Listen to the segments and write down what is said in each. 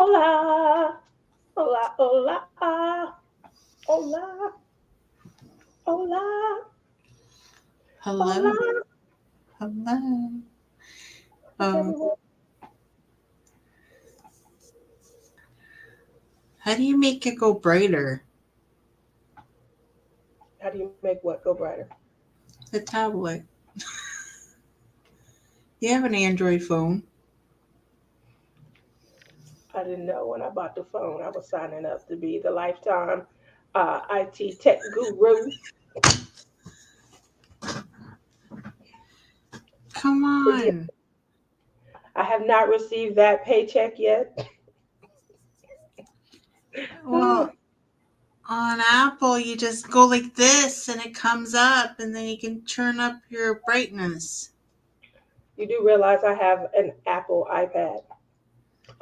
Hola, hola, hola, hola, hola, Hello. hola. Hello. How's Um, everyone? how do you make it go brighter? How do you make what go brighter? The tablet. You have an Android phone. I didn't know when I bought the phone I was signing up to be the lifetime IT tech guru. Come But yeah, on. I have not received that paycheck yet. Well, on Apple, you just go like this and it comes up, and then you can turn up your brightness. You do realize I have an Apple iPad.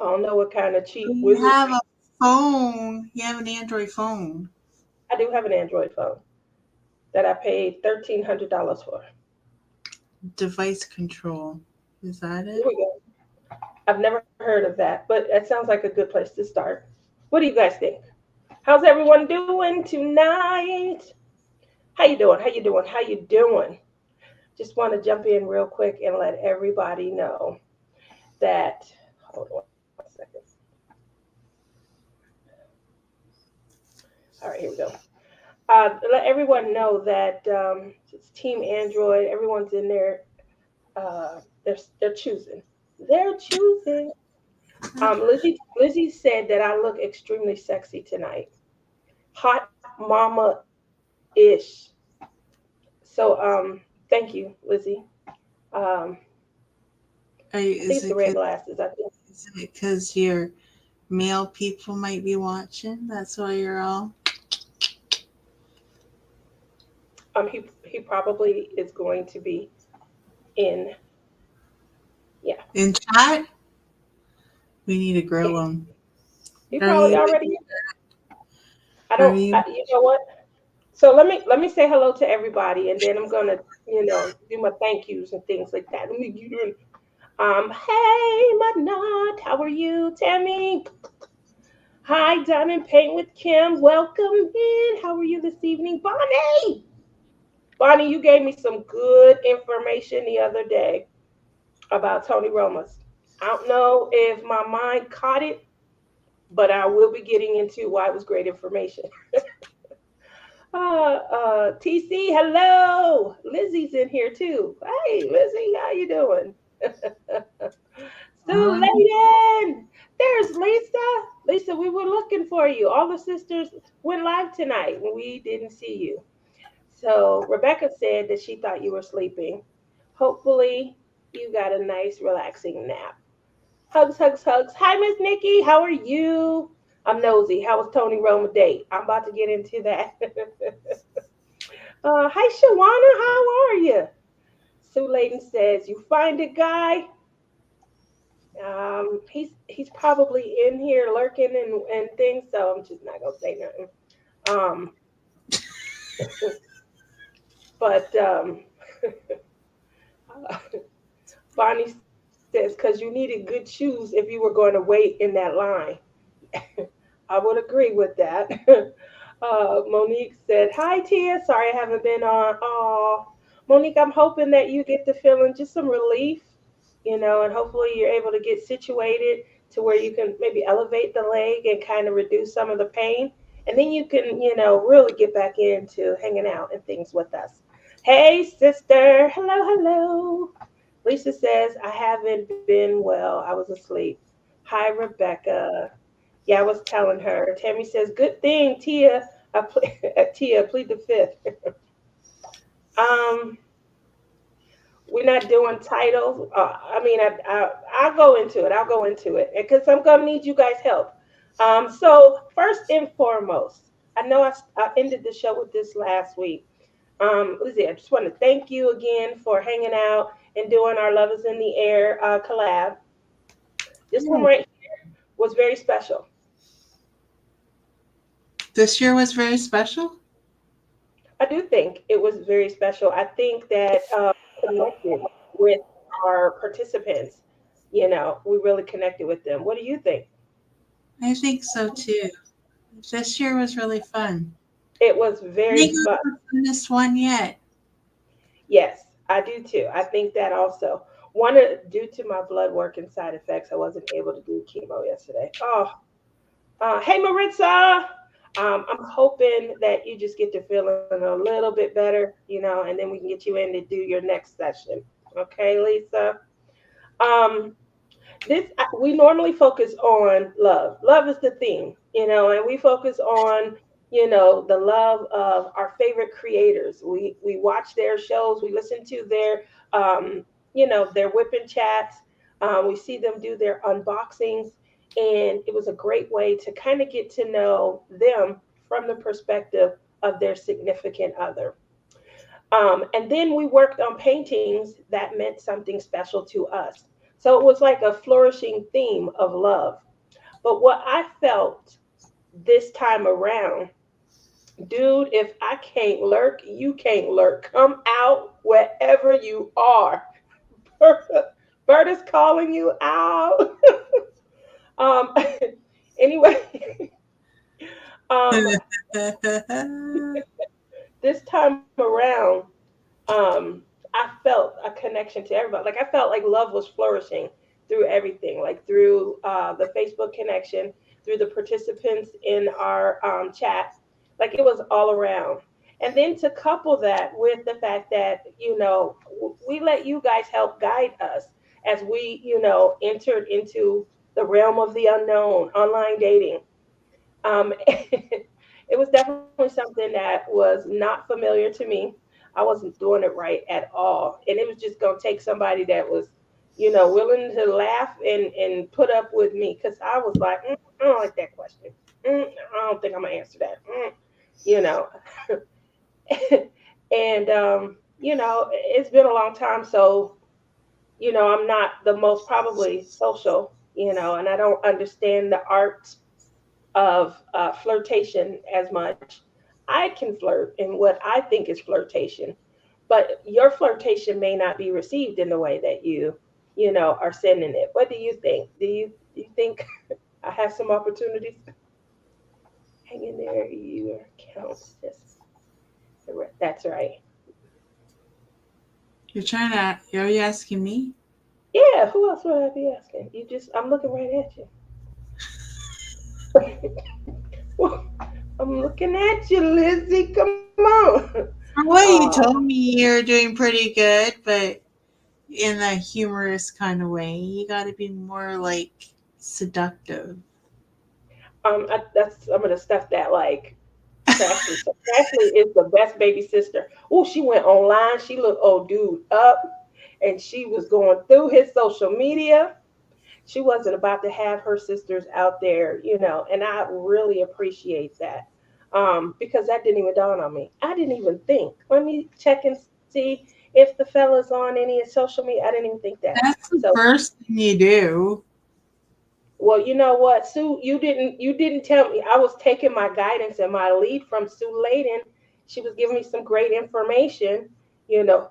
I don't know what kind of cheap You have wizardry. a phone. You have an Android phone. I do have an Android phone that I paid $1,300 for. Device control. Is that Here it? we go. I've never heard of that, but it sounds like a good place to start. What do you guys think? How's everyone doing tonight? How you doing? How you doing? How you doing? Just want to jump in real quick and let everybody know that. Hold on 1 second. All right, here we go. Let everyone know that it's Team Android. Everyone's in there. They're choosing. They're choosing. Lizzie said that I look extremely sexy tonight. Hot mama ish. So thank you, Lizzie. Um, I think Is it's the it red glasses. I think because your male people might be watching? That's why you're all he probably is going to be in. Yeah, in chat. We need to yeah. grill them. He Are probably you? already. I Are don't. you? You know what? So let me say hello to everybody, and then I'm gonna do my thank yous and things like that. Let me get in. Hey, Manat, how are you, Tammy? Hi, Diamond Paint with Kim. Welcome in. How are you this evening, Bonnie? Bonnie, you gave me some good information the other day about Tony Roma's. I don't know if my mind caught it, but I will be getting into why it was great information. TC, hello. Lizzie's in here too. Hey, Lizzie, how you doing? Sue Um, Layden, there's Lisa. Lisa, we were looking for you. All the sisters went live tonight and we didn't see you. So Rebecca said that she thought you were sleeping. Hopefully, you got a nice, relaxing nap. Hugs, hugs, hugs. Hi, Miss Nikki. How are you? I'm nosy. How was Tony Roma date? I'm about to get into that. Hi, Shawana. How are you? Sue Layden says, "You find a guy. He's probably in here lurking and things. So I'm just not gonna say nothing. Um, but Bonnie says, "Cause you needed good shoes if you were going to wait in that line." I would agree with that. Monique said, "Hi, Tia. Sorry I haven't been on. Oh, Monique, I'm hoping that you get the feeling just some relief, and hopefully you're able to get situated to where you can maybe elevate the leg and kind of reduce some of the pain, and then you can, really get back into hanging out and things with us. Hey, sister. Hello, hello." Lisa says, "I haven't been well. I was asleep." Hi, Rebecca. Yeah, I was telling her. Tammy says, "Good thing, Tia. Tia, plead the fifth." um, we're not doing titles. I mean, I'll go into it. I'll go into it because I'm gonna need you guys' help. So first and foremost, I know I ended the show with this last week. Lizzie, I just want to thank you again for hanging out and doing our Love is in the Air collab. This one right here was very special. this year was very special. I do think it was very special. I think that connected with our participants. We really connected with them. What do you think? I think so too. This year was really fun. It was I very think it fun. was the funnest one yet. Yes, I do too. I think that also. One, due to my blood work and side effects, I wasn't able to do chemo yesterday. Oh, hey Maritza. I'm hoping that you just get to feeling a little bit better, and then we can get you in to do your next session. Okay, Lisa. Um, we normally focus on love. Love is the theme, and we focus on the love of our favorite creators. We watch their shows, we listen to their whipping chats, we see them do their unboxings, and it was a great way to kind of get to know them from the perspective of their significant other. And then we worked on paintings that meant something special to us. So it was like a flourishing theme of love. But what I felt this time around, dude, if I can't lurk, you can't lurk. Come out wherever you are. Berta's calling you out. um, anyway, um, this time around, I felt a connection to everybody. Like I felt like love was flourishing through everything, like through the Facebook connection, through the participants in our chat. Like it was all around. And then to couple that with the fact that, we let you guys help guide us as we, entered into the realm of the unknown, online dating. It was definitely something that was not familiar to me. I wasn't doing it right at all. And it was just going to take somebody that was, willing to laugh and put up with me because I was like, I don't like that question. I don't think I'm going to answer that. You know. And, it's been a long time. So, I'm not the most probably social, and I don't understand the art of flirtation as much. I can flirt in what I think is flirtation, but your flirtation may not be received in the way that you are sending it. What do you think? Do you think I have some opportunities? Hang in there, your account says that's right. Are you asking me? Yeah, who else would I be asking? I'm looking right at you. I'm looking at you, Lizzie. Come on. From what you Oh, told me, you're doing pretty good, but in a humorous kind of way. You got to be more like seductive. that's I'm gonna stuff that like Crashley. So Crashley is the best baby sister. Oh, she went online. She looked old dude up, and she was going through his social media. She wasn't about to have her sisters out there, and I really appreciate that. Because that didn't even dawn on me. I didn't even think. Let me check and see if the fella's on any social media. I didn't even think that. That's the So first thing you do. well, you know what, Sue, you didn't tell me. I was taking my guidance and my lead from Sue Layden. She was giving me some great information. You know,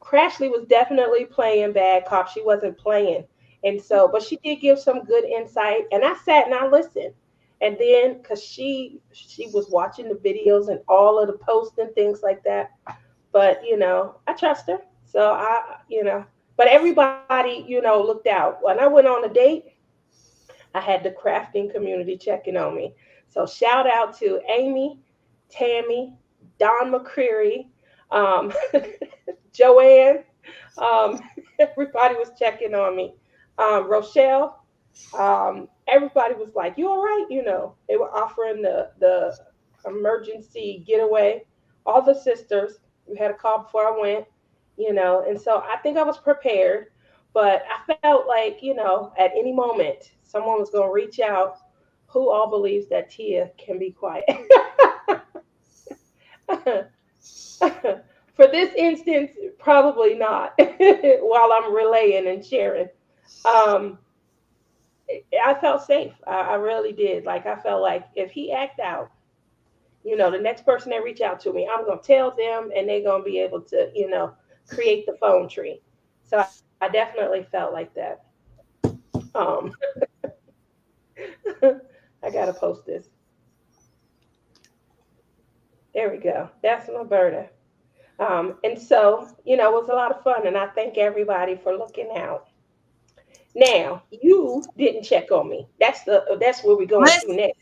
Crashley was definitely playing bad cop. She wasn't playing. And so, but she did give some good insight. And I sat and I listened. And then because she was watching the videos and all of the posts and things like that. But I trust her. So but everybody, looked out. When I went on a date, I had the crafting community checking on me. So shout out to Amy, Tammy, Don McCreary, um, Joanne. Um, everybody was checking on me. Rochelle. Everybody was like, "You all right?" They were offering the emergency getaway. All the sisters. We had a call before I went. And so I think I was prepared, but I felt like at any moment someone was going to reach out. Who all believes that Tia can be quiet? For this instance, probably not. While I'm relaying and sharing, um, I felt safe. I really did. Like I felt like if he act out, the next person that reach out to me, I'm gonna tell them, and they're gonna be able to, create the phone tree. So I definitely felt like that. Um, I gotta post this. There we go. That's Roberta. And so, it was a lot of fun, and I thank everybody for looking out. Now, you didn't check on me. That's where we're going to Listen, next.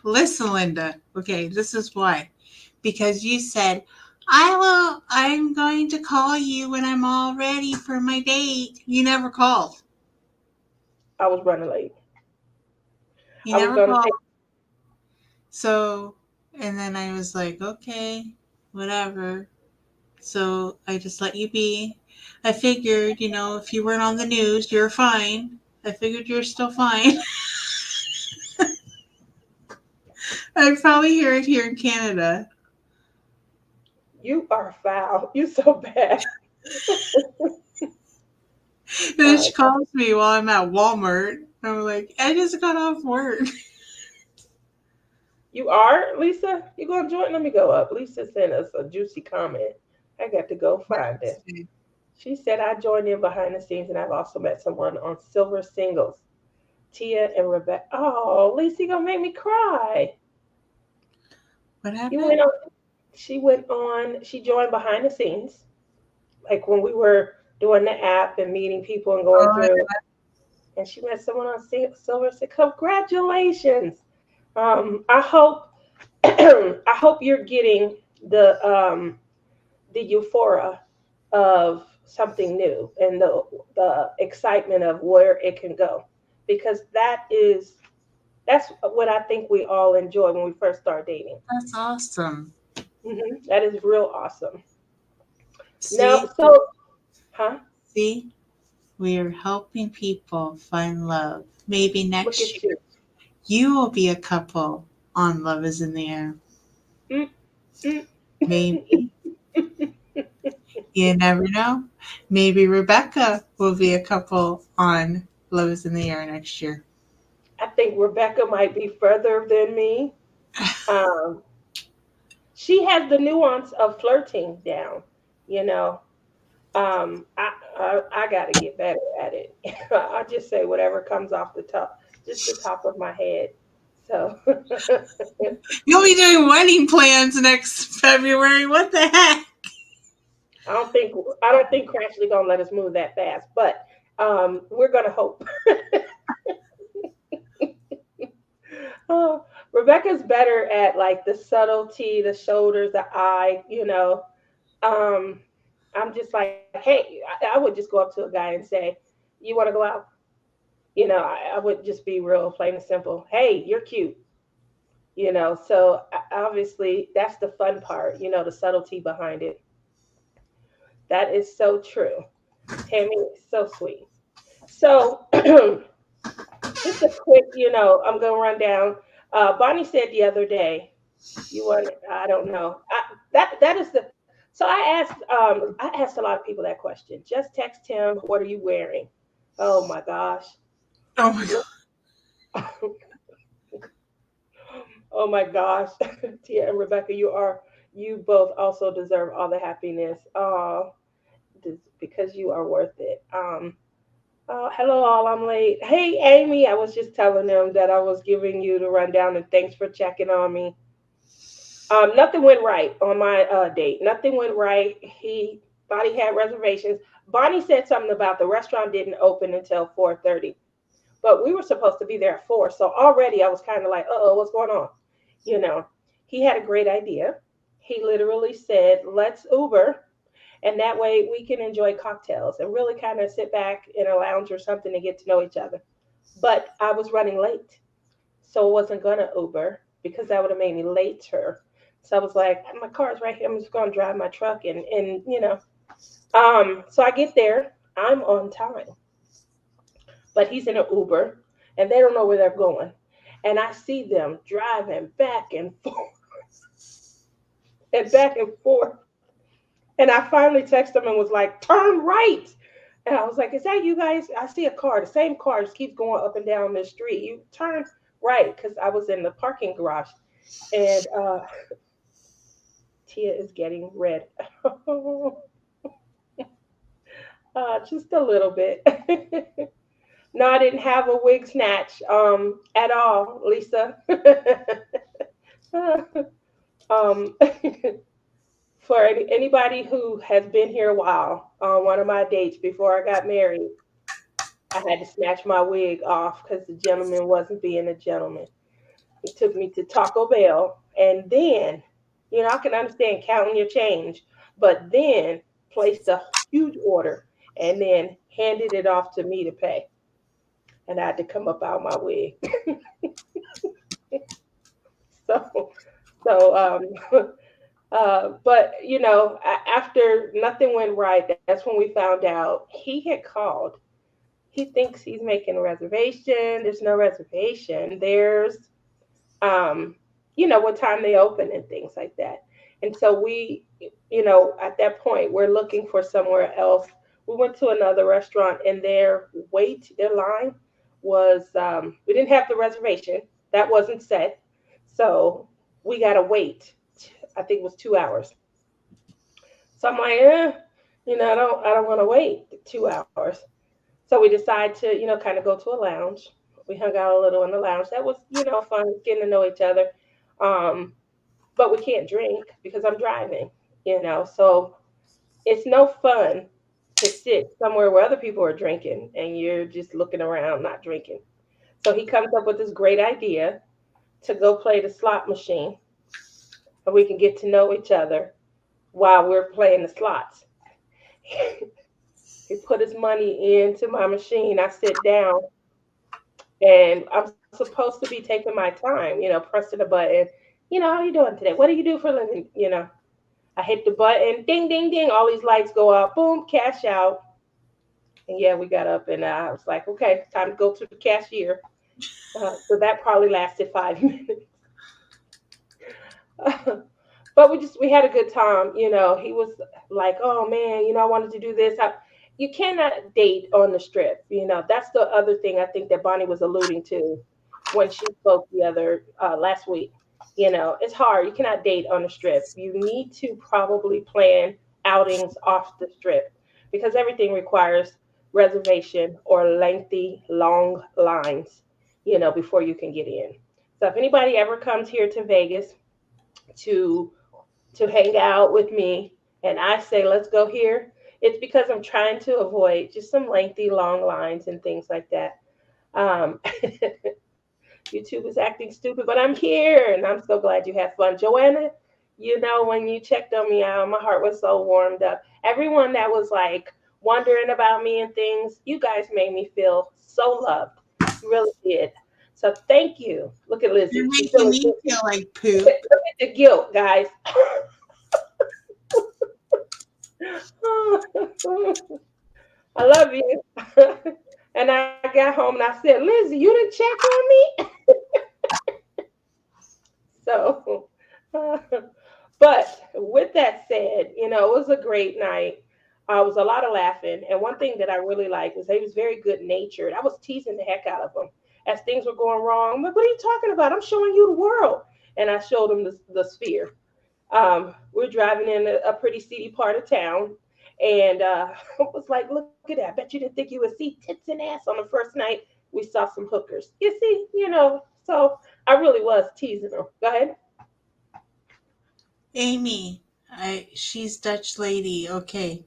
listen, Linda. Okay, this is why. Because you said, I'm going to call you when I'm all ready for my date. You never called. I was running late. You I was never gonna called. take. So, and then I was like, okay, whatever. So I just let you be. I figured, if you weren't on the news, you're fine. I figured you're still fine. I'd probably hear it here in Canada. You are foul. You so bad. And then Uh, she calls me while I'm at Walmart. I'm like, I just got off work. you are Lisa. You gonna join? Let me go up. Lisa sent us a juicy comment. I got to go find it. She said I joined in behind the scenes, and I've also met someone on Silver Singles, Tia and Rebecca. Oh, Lisa, you gonna make me cry. What You happened? went on. She went on. She joined behind the scenes, like when we were doing the app and meeting people and going Oh, through. And she met someone on Silver. Said, "Congratulations! I hope I hope you're getting the euphoria of something new and the excitement of where it can go, because that's what I think we all enjoy when we first start dating. that's awesome. That is real awesome. Now, See, so, huh? see, we are helping people find love. Maybe Look next at year you. you will be a couple on Love is in the Air. Mm, mm. Maybe. You never know. Maybe Rebecca will be a couple on Love is in the Air next year. I think Rebecca might be further than me. Um, she has the nuance of flirting down. You know, I got to get better at it. I just say whatever comes off the top, just the top of my head. So You'll be doing wedding plans next February. What the heck? I don't think I don't think Crashley gonna let us move that fast, but we're gonna hope. Oh, Rebecca's better at like the subtlety, the shoulders, the eye. Um, I'm just like, hey, I would just go up to a guy and say, "You want to go out?" I would just be real plain and simple. Hey, you're cute. So obviously that's the fun part. The subtlety behind it. That is so true. Tammy is so sweet. So just a quick, I'm gonna run down. Bonnie said the other day, you want, I don't know. That is the. So I asked a lot of people that question. Just text him. What are you wearing? Oh my gosh. Oh my god. Look. Oh my gosh. Tia and Rebecca, you both also deserve all the happiness. Because you are worth it. Hello, all. I'm late. Hey, Amy. I was just telling them that I was giving you the rundown, and thanks for checking on me. Nothing went right on my date. Nothing went right. He thought he had reservations. Bonnie said something about the restaurant didn't open until 4:30, but we were supposed to be there at 4. So already I was kind of like, oh, what's going on? You know, he had a great idea. He literally said, let's Uber, and that way we can enjoy cocktails and really kind of sit back in a lounge or something to get to know each other. But I was running late, so I wasn't gonna Uber because that would have made me later. So I was like, my car's right here. I'm just gonna drive my truck, So I get there. I'm on time, but he's in an Uber, and they don't know where they're going. And I see them driving back and forth and back and forth. And I finally texted him and was like, turn right. And I was like, is that you guys? I see a car. The same car just keeps going up and down the street. You turn right, because I was in the parking garage. And Tia is getting red. Just a little bit. No, I didn't have a wig snatch at all, Lisa. um, for anybody who has been here a while, on one of my dates before I got married, I had to snatch my wig off because the gentleman wasn't being a gentleman. He took me to Taco Bell, and then, I can understand counting your change, but then placed a huge order and then handed it off to me to pay. And I had to come up out my wig. So, so, but after nothing went right, that's when we found out he had called. He thinks he's making a reservation. There's no reservation. There's what time they open and things like that. And so we, at that point, we're looking for somewhere else. We went to another restaurant, and their line was, we didn't have the reservation. That wasn't set. So we got to wait. I think it was 2 hours. So I'm like, I don't want to wait 2 hours. So we decided to, kind of go to a lounge. We hung out a little in the lounge. That was, fun, getting to know each other. Um, but we can't drink because I'm driving, So it's no fun to sit somewhere where other people are drinking and you're just looking around, not drinking. So he comes up with this great idea to go play the slot machine, and we can get to know each other while we're playing the slots. He put his money into my machine. I sit down, and I'm supposed to be taking my time, pressing a button. How you doing today? What do you do for a living? I hit the button, ding, ding, ding. All these lights go off, boom, cash out. And yeah, we got up, and I was like, okay, time to go to the cashier. So that probably lasted 5 minutes. But we had a good time. He was like, oh man, I wanted to do this. You cannot date on the strip. That's the other thing I think that Bonnie was alluding to when she spoke the other last week. It's hard. You cannot date on the strip. You need to probably plan outings off the strip because everything requires reservation or lengthy, long lines, before you can get in. So if anybody ever comes here to Vegas to hang out with me and I say let's go here, it's because I'm trying to avoid just some lengthy, long lines and things like that. YouTube is acting stupid, but I'm here and I'm so glad you had fun. Joanna, when you checked on me out, my heart was so warmed up. Everyone that was like wondering about me and things, you guys made me feel so loved. You really did. So thank you. Look at You're Lizzie. She's making feeling me guilty. feel like Look poop. at, look at the guilt, guys. I love you. And I got home and I said, Lizzie, you didn't check on me? So, but with that said, it was a great night. It was a lot of laughing. And one thing that I really liked was he was very good natured. I was teasing the heck out of him as things were going wrong. I'm like, what are you talking about? I'm showing you the world. And I showed him the sphere. We're driving in a pretty seedy part of town. And I was like, look at that. I bet you didn't think you would see tits and ass on the first night. We saw some hookers. You see, so I really was teasing him. Go ahead. Amy, she's Dutch lady. Okay.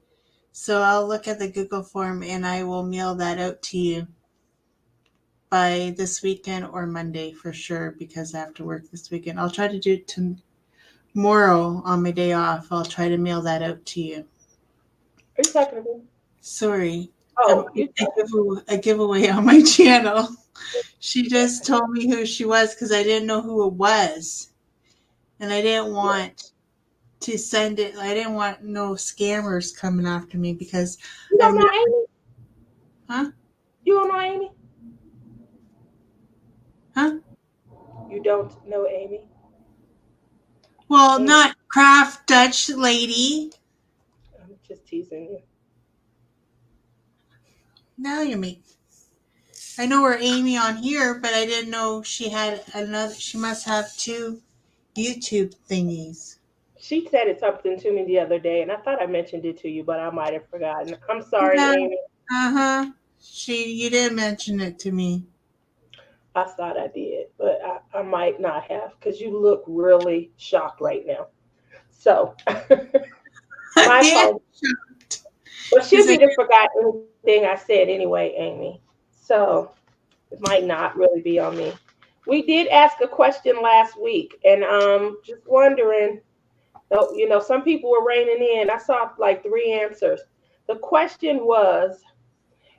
So I'll look at the Google form and I will mail that out to you by this weekend or Monday for sure because I have to work this weekend. I'll try to do it tomorrow on my day off. I'll try to mail that out to you. Are you talking to me? Sorry. Oh, you A giveaway on my channel. She just told me who she was because I didn't know who it was. And I didn't yeah. want to send it. I didn't want no scammers coming after me because You I've don't know never. Amy? Huh? You don't know Amy? Huh? You don't know Amy? Well, Amy? not craft Dutch lady. I'm just teasing you. Now you mean. I know her Amy on here, but I didn't know she had another. She must have two YouTube thingies. She said it something to me the other day, and I thought I mentioned it to you, but I might have forgotten. I'm sorry, Yeah. Amy. Uh huh. You didn't mention it to me. I thought I did, but I might not have because you look really shocked right now. So, my Yeah. fault. Well, He's she'll like, be to forgot anything I said anyway, Amy. So it might not really be on me. We did ask a question last week, and just wondering. So, some people were raining in. I saw like three answers. The question was,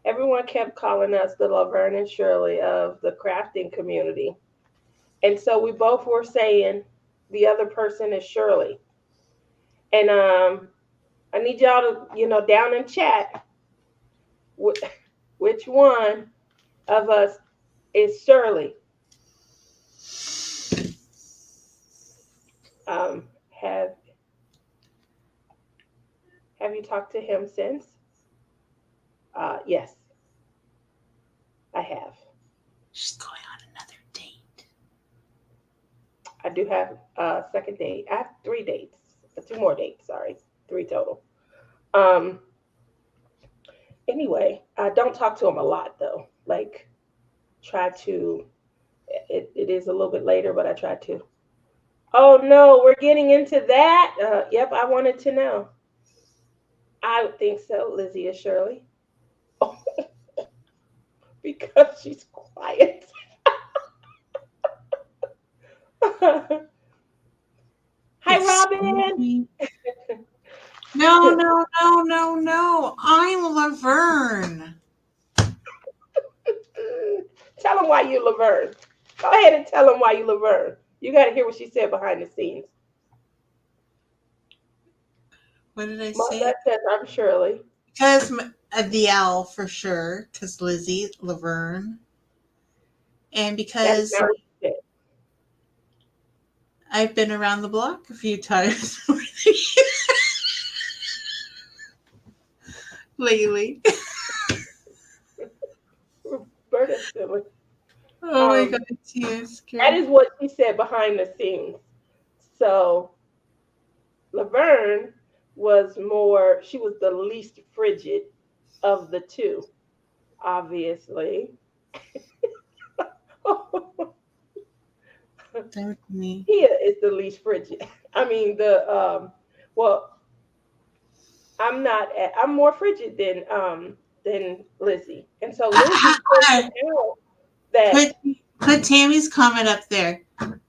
everyone kept calling us the Laverne and Shirley of the crafting community. And so we both were saying the other person is Shirley. And I need y'all to, down in chat, which one of us is Shirley? Um, have have you talked to him since? Yes, I have. she's going on another date. I do have a second date. I have three dates, two more dates. Sorry, three total. Um. Anyway, I don't talk to him a lot though. Like, try to. It is a little bit later, but I try to. Oh no, we're getting into that. Yep, I wanted to know. I would think so, Lizzie is Shirley, because she's quiet. Hi, Excuse Robin. me. No, no, no, no, no. I'm Laverne. Tell him why you Laverne. Go ahead and tell him why you Laverne. You got to hear what she said behind the scenes. What did I say? Mother says I'm Shirley. Because the L for sure. Because Lizzie, Laverne. And That's because not what she said. I've been around the block a few times lately. Roberta's silly. Oh my god, Um, she is that scared. is what she said behind the scenes. So Laverne was more. She was the least frigid of the two, obviously. Don't me. Tia is the least frigid. I mean, well, I'm not. I'm more frigid than Lizzie, and so Lizzie pointed out that Put put Tammy's comment up there.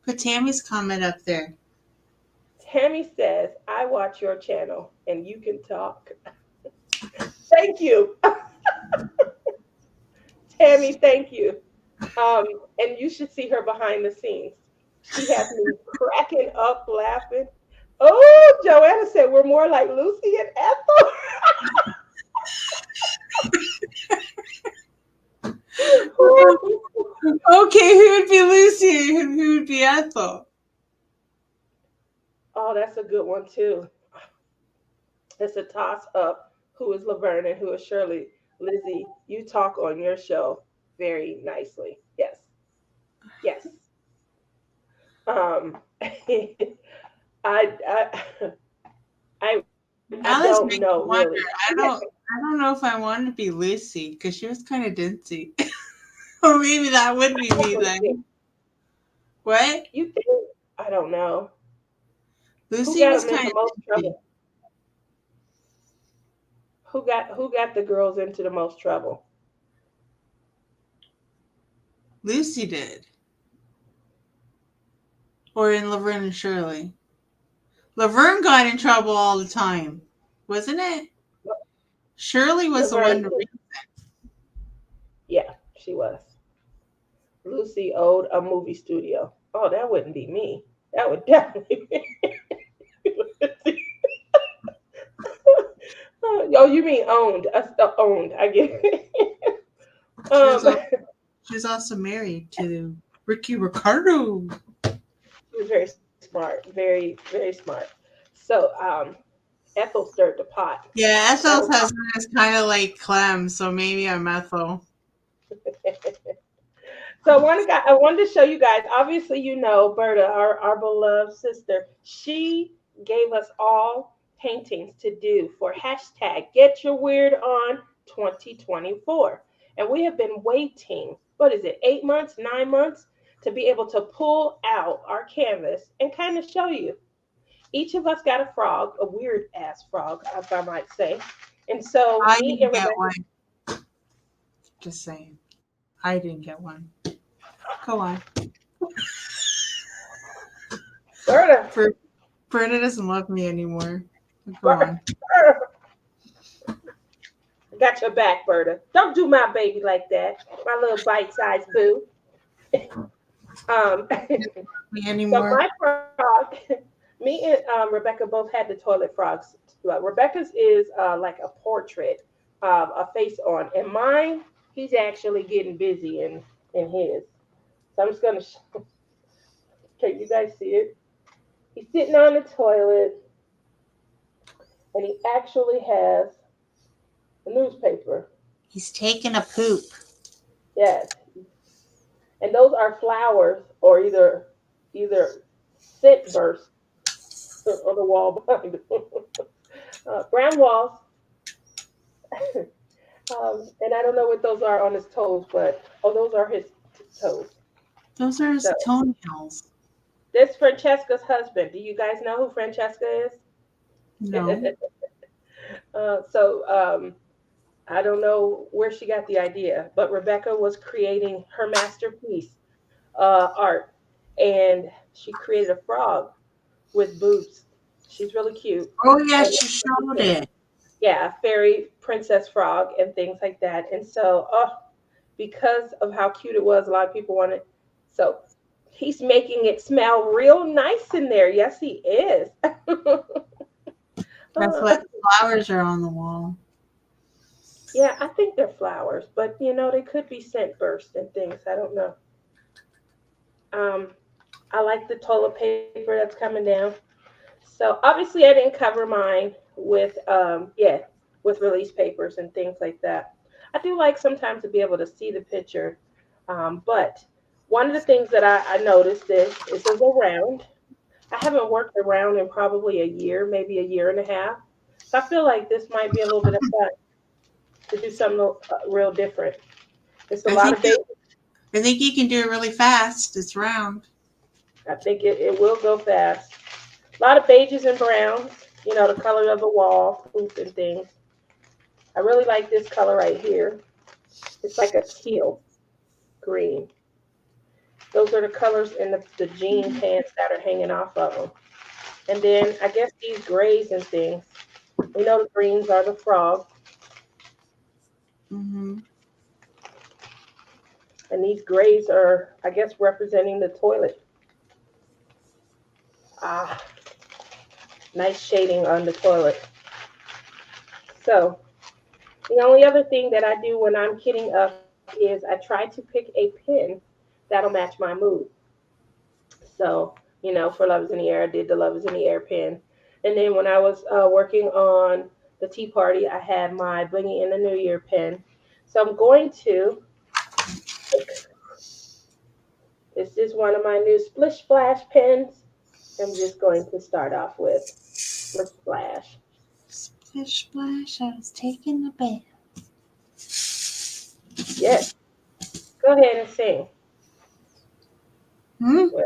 Put Tammy's comment up there. Tammy says, "I watch your channel and you can talk." Thank you, Tammy. Thank you. Um, and you should see her behind the scenes. She has me cracking up laughing. Oh, Joanna said we're more like Lucy and Ethel. Okay, who would be Lucy and who would be Ethel? Oh, that's a good one too. It's a toss up. Who is Laverne and who is Shirley? Lizzie, you talk on your show very nicely. Yes, yes. I, I, I, I Now this don't makes me know wonder. really. I don't know if I want to be Lucy because she was kind of ditzy. Or maybe that would be me then. What? You think? I don't know. Who Lucy got was them into kind of most ditzy. trouble? Who got the girls into the most trouble? Lucy did. Or in Laverne and Shirley. Laverne got in trouble all the time, wasn't it? Shirley was the Laverne. one to Yeah, she was. Lucy owed a movie studio. Oh, that wouldn't be me. That would definitely be. Oh, you mean owned? Owned. I get it. She was, um, she was also married to Ricky Ricardo. she was very smart. Very, very smart. So, Ethel stirred the pot. Yeah, That Ethel's was husband is kind of like Clem, so maybe I'm Ethel. So I wanted to show you guys. Obviously, Berta, our beloved sister. She gave us all paintings to do for hashtag Get Your Weird On 2024. And we have been waiting, what is it, 8 months, 9 months, to be able to pull out our canvas and kind of show you. Each of us got a frog, a weird ass frog, if I might say. And so I me didn't and get Rebecca, one. Just saying. I didn't get one. Go on. Berta, Berta doesn't love me anymore. Go Berta, on. got your back, Berta. Don't do my baby like that, my little bite-sized boo. Um, Me so anymore. my frog, me and Rebecca both had the toilet frogs. Rebecca's is like a portrait, a face on, and mine, he's actually getting busy in his. So I'm just gonna. Can you guys see it? He's sitting on the toilet, and he actually has a newspaper. He's taking a poop. Yes, and those are flowers, or either scent burst on the wall behind him. Brown walls. And I don't know what those are on his toes, but oh, those are his toes. Those are his So toenails. this Francesca's husband. Do you guys know who Francesca is? No. So I don't know where she got the idea, but Rebecca was creating her masterpiece art, and she created a frog with boobs. She's really cute, Oh yeah, and she showed it. yeah, fairy princess frog and things like that. And so, oh, because of how cute it was, a lot of people wanted. So he's making it smell real nice in there. Yes, he is. That's Uh, what flowers are on the wall. yeah, I think they're flowers, but they could be scent burst and things. I don't know. Um, I like the toilet paper that's coming down. So obviously, I didn't cover mine with with release papers and things like that. I do like sometimes to be able to see the picture, but one of the things that I noticed is there's a round. I haven't worked around in probably a year, maybe a year and a half. So I feel like this might be a little bit of fun to do something real different. It's a I lot think of baby. I think you can do it really fast. It's round. I think it will go fast. A lot of beiges and browns, the color of the wall, poof and things. I really like this color right here. It's like a teal green. Those are the colors in the jean pants that are hanging off of them. And then I guess these grays and things. We know the greens are the frog, Mm-hmm. and these grays are, I guess, representing the toilet. Ah, nice shading on the toilet. So the only other thing that I do when I'm kitting up is I try to pick a pen that'll match my mood. So, for Love is in the Air, I did the Love is in the Air pen. And then when I was working on the Tea Party, I had my Blingy in the New Year pen. So I'm going to, this is one of my new Splish Splash pens. I'm just going to start off with Splish Splash. Splish splash, I was taking a bath. Yes, go ahead and sing. Hmm? Well,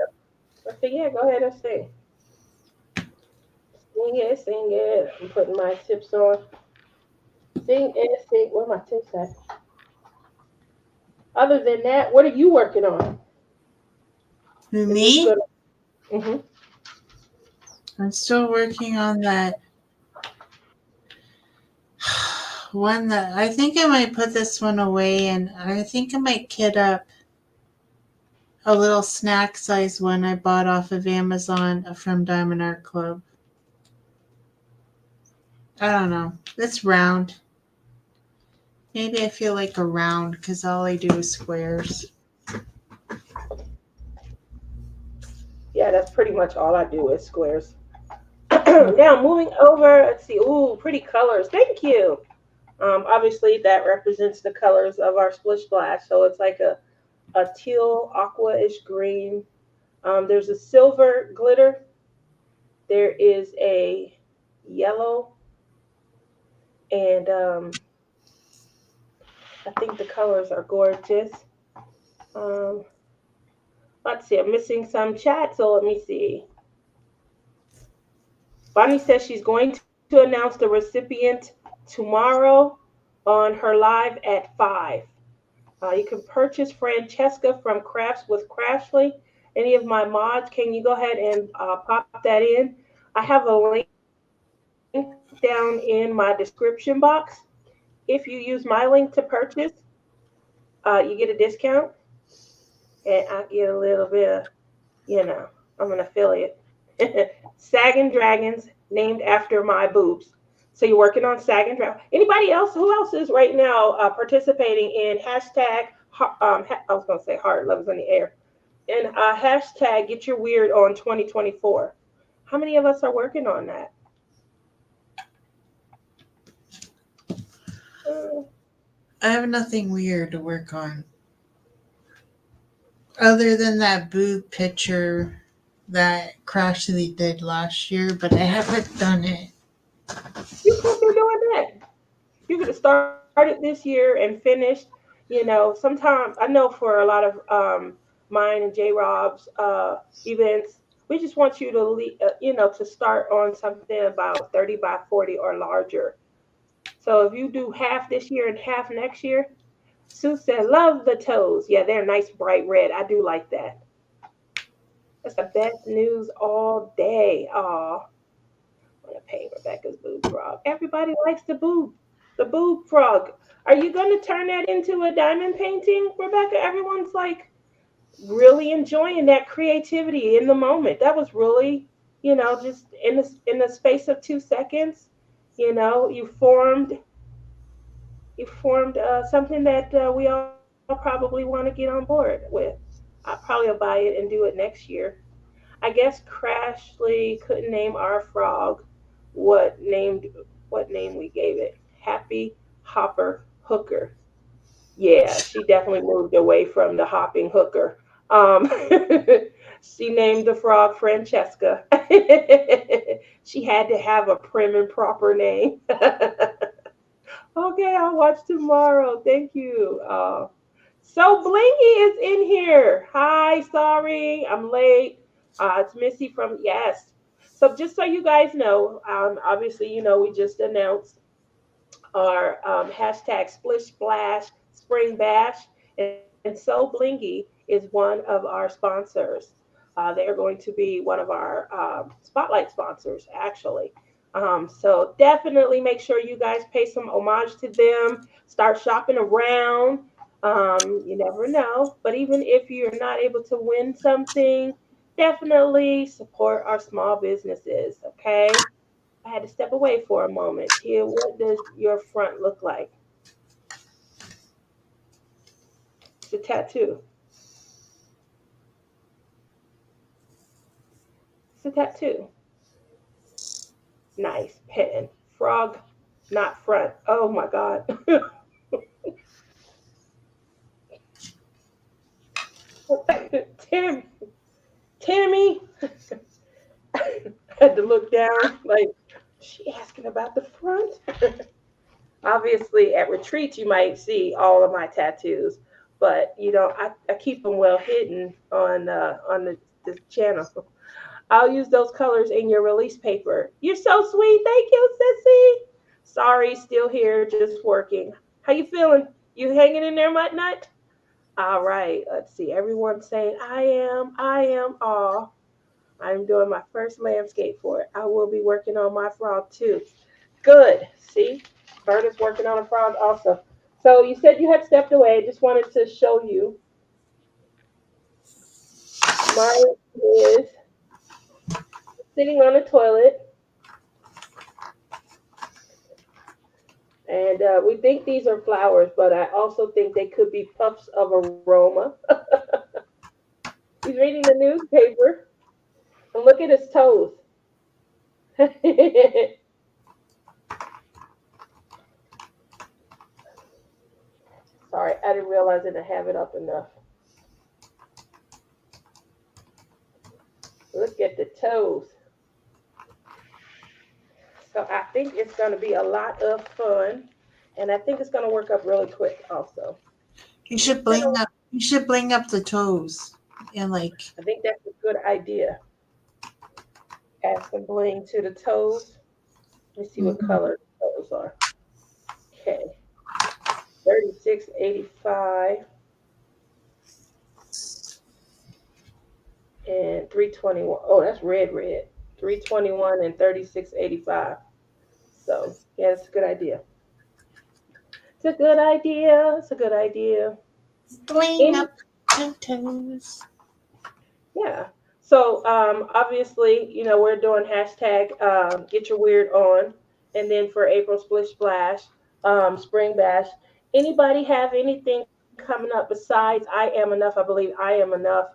I said, yeah, go ahead and sing. Sing it, sing it. I'm putting my tips on. Sing it, sing. Where my tips at? Other than that, what are you working on? Who, Is this me? good? Mm-hmm. I'm still working on that one that I think I might put this one away, and I think I might kit up a little snack size one I bought off of Amazon from Diamond Art Club. I don't know. It's round. Maybe I feel like a round because all I do is squares. Yeah, that's pretty much all I do is squares. Now moving over, let's see. Ooh, pretty colors. Thank you. Obviously that represents the colors of our Splish Splash. So it's like a teal aqua-ish green. There's a silver glitter. There is a yellow, and I think the colors are gorgeous. Um, let's see, I'm missing some chat, so let me see. Bonnie says she's going to announce the recipient tomorrow on her live at 5. You can purchase Francesca from Crafts with Crashley. Any of my mods, can you go ahead and pop that in? I have a link down in my description box. If you use my link to purchase, you get a discount, and I get a little bit of, I'm an affiliate. Sagging Dragons, named after my boobs. So you're working on Sagging Dragon. Anybody else? Who else is right now participating in hashtag? I was gonna say heart love is in the air. And hashtag get your weird on 2024. How many of us are working on that? Uh, I have nothing weird to work on. Other than that boob picture that Crashley did last year, but I haven't done it. you could be doing that. You could have started this year and finished. Sometimes I know for a lot of mine and J Rob's events, we just want you to to start on something about 30 by 40 or larger. So if you do half this year and half next year, Sue said, love the toes. Yeah, they're nice bright red. I do like that. That's the best news all day. Aw, I'm gonna paint Rebecca's boob frog. Everybody likes the boob frog. Are you gonna turn that into a diamond painting, Rebecca? Everyone's like really enjoying that creativity in the moment. That was really, just in the space of 2 seconds, you formed something that we all probably want to get on board with. I probably will buy it and do it next year. I guess Crashley couldn't name our frog what named what name we gave it. Happy Hopper Hooker. Yeah, she definitely moved away from the hopping hooker. Um, she named the frog Francesca. She had to have a prim and proper name. Okay, I'll watch tomorrow. Thank you. So Blingy is in here. Hi, sorry, I'm late. It's Missy from Yes. So just so you guys know, obviously, we just announced our hashtag Splish Splash Spring Bash, and So Blingy is one of our sponsors. They are going to be one of our spotlight sponsors, actually. So definitely make sure you guys pay some homage to them. Start shopping around. You never know. But even if you're not able to win something, definitely support our small businesses. Okay. I had to step away for a moment. Here, what does your front look like? It's a tattoo. It's a tattoo. Nice pen. Frog, not front. Oh my God. Tim, Tammy. I had to look down like, she asking about the front. Obviously, at retreats, you might see all of my tattoos, but I keep them well hidden on the channel. I'll use those colors in your release paper. You're so sweet. Thank you, Sissy. Sorry, still here, just working. How you feeling? You hanging in there, Mutt Nut? All right. Let's see. Everyone's saying, I am. Aw. I'm doing my first landscape for it. I will be working on my frog too. Good. See? Bert is working on a frog also. So you said you had stepped away. Just wanted to show you. Mine is sitting on a toilet. And we think these are flowers, but I also think they could be puffs of aroma. He's reading the newspaper. And look at his toes. Sorry, I didn't realize I didn't have it up enough. Look at the toes. So I think it's going to be a lot of fun. And I think it's going to work up really quick also. You should bling up. You should bling up the toes, and like. I think that's a good idea. Add some bling to the toes. Let me see what Mhm. color the toes are. Okay. 3685 and 321. Oh, that's red, red. 321 and 3685. So, yeah, it's a good idea. It's a good idea. It's a good idea. Bling Any up the toes. Yeah. So obviously, we're doing hashtag get your weird on, and then for April Splish Splash, Spring Bash. Anybody have anything coming up besides I Am Enough? I believe I Am Enough.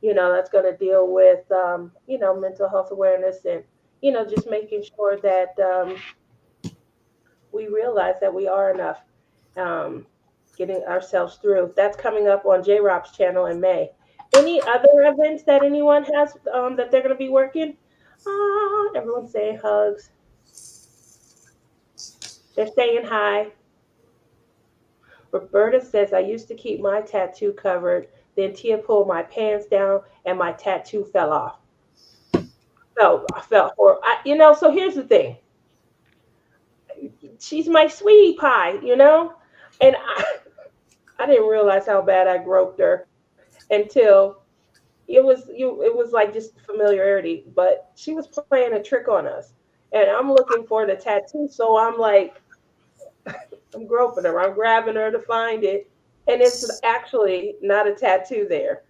That's going to deal with mental health awareness and just making sure that we realize that we are enough. Um, Getting ourselves through. That's coming up on J Rob's channel in May. Any other events that anyone has that they're going to be working? Everyone's saying hugs. They're saying hi. Roberta says, I used to keep my tattoo covered. Then Tia pulled my pants down and my tattoo fell off. I felt horrible. So here's the thing. She's my sweetie pie, And I didn't realize how bad I groped her until it was like just familiarity, but she was playing a trick on us, and I'm looking for the tattoo, so I'm like, I'm groping her, I'm grabbing her to find it, and it's actually not a tattoo there.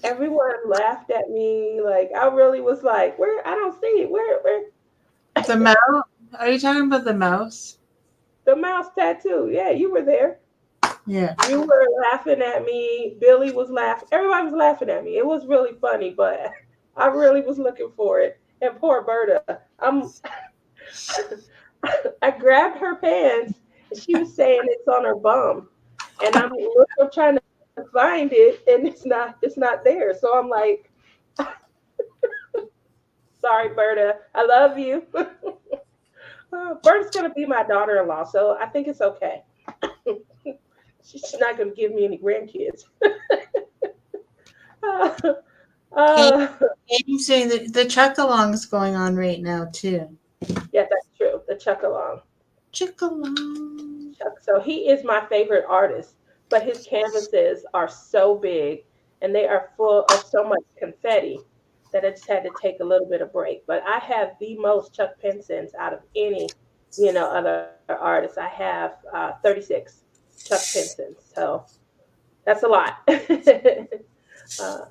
Everyone laughed at me, like I really was like, where? I don't see it. Where? The mouse? Are you talking about the mouse? The mouse tattoo? Yeah, you were there. Yeah. You were laughing at me. Billy was laughing. Everybody was laughing at me. It was really funny, but I really was looking for it. And poor Berta, I grabbed her pants, and she was saying it's on her bum, and I'm trying to find it, and it's not there. So I'm like, sorry, Berta, I love you. Berta's gonna be my daughter-in-law, so I think it's okay. She's not gonna give me any grandkids. uh, Hey, uh, Amy's saying that the chuck-along's going on right now too. yeah, that's true. The Chuck Along. Chuck-along. Chuck. So he is my favorite artist, but his canvases are so big and they are full of so much confetti that I just had to take a little bit of break. But I have the most Chuck Pensons out of any, other artist. I have 36 Chuck Pensons. So that's a lot. uh,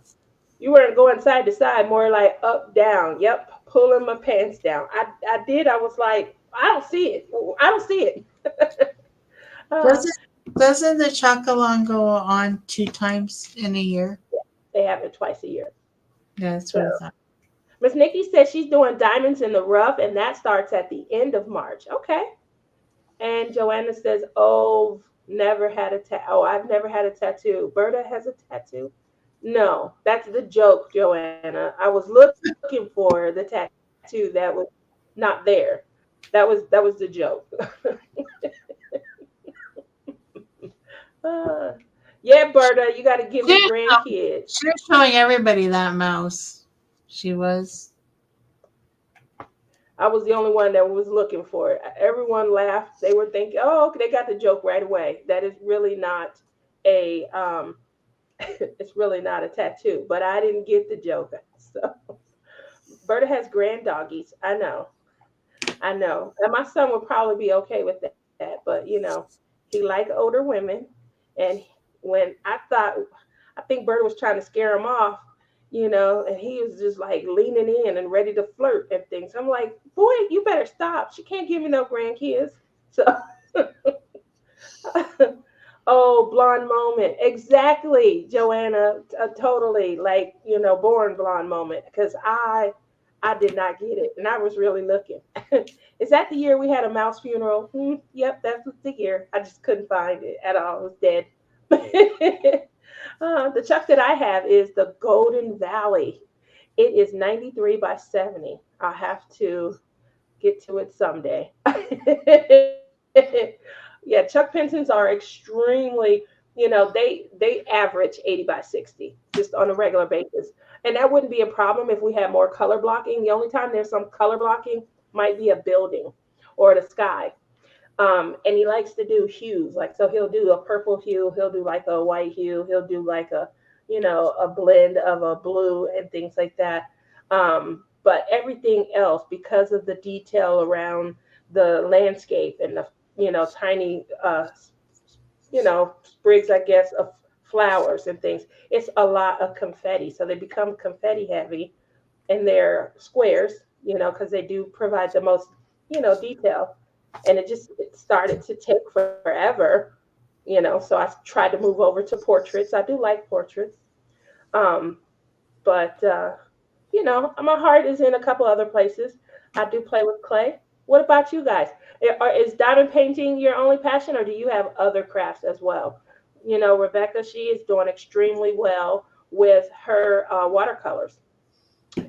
you weren't going side to side, more like up, down. Yep, pulling my pants down. I did. I was like, I don't see it. I don't see it. Uh, Doesn't doesn't the chuck-along go on 2 times in a year? they have it twice a year. Yeah, that's So what I thought. Miss Nikki says she's doing Diamonds in the Rough, and that starts at the end of March. Okay. And Joanna says, "Oh, never had a Oh, I've never had a tattoo. Berta has a tattoo. No, that's the joke, Joanna. I was looking for the tattoo that was not there. That was the joke. uh, yeah, Berta, you got to give me She grandkids. she was showing everybody that mouse. She was. I was the only one that was looking for it. Everyone laughed. They were thinking, "Oh, okay, they got the joke right away." That is really not a it's really not a tattoo. But I didn't get the joke. So Berta has grand doggies. I know, and my son would probably be okay with that. But he like older women, and when I think Berta was trying to scare him off, and he was just like leaning in and ready to flirt and things. I'm like, boy, you better stop. She can't give me no grandkids. So, oh, blonde moment. Exactly, Joanna. Totally like, born blonde moment because I did not get it and I was really looking. Is that the year we had a mouse funeral? Yep, that's the year. I just couldn't find it at all. It was dead. The chuck that I have is the Golden Valley. It is 93 by 70. I have to Get to it someday. Yeah, Chuck Pensons are extremely, they average 80 by 60 just on a regular basis. And that wouldn't be a problem if we had more color blocking. The only time there's some color blocking might be a building or the sky. And he likes to do hues. Like, so he'll do a purple hue, he'll do like a white hue, he'll do like a blend of a blue and things like that. But everything else, because of the detail around the landscape and the, tiny, sprigs, I guess, of flowers and things, it's a lot of confetti. So they become confetti heavy in their squares, because they do provide the most, detail. And it started to take forever, so I tried to move over to portraits. I do like portraits. Um, but my heart is in a couple other places. I do play with clay. What about you guys? Is diamond painting your only passion, or do you have other crafts as well? Rebecca, she is doing extremely well with her watercolors.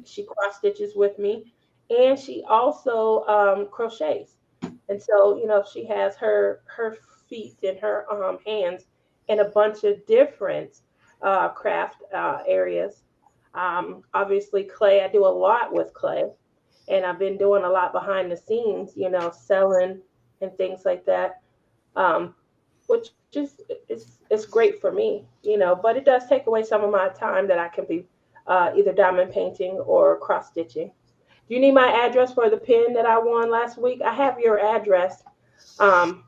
She cross stitches with me, and she also crochets. And so, she has her feet and her hands in a bunch of different craft areas. Obviously, clay. I do a lot with clay, and I've been doing a lot behind the scenes, selling and things like that. Um, which is it's great for me, but it does take away some of my time that I can be either diamond painting or cross stitching. Do you need my address for the pin that I won last week? I have your address. Um,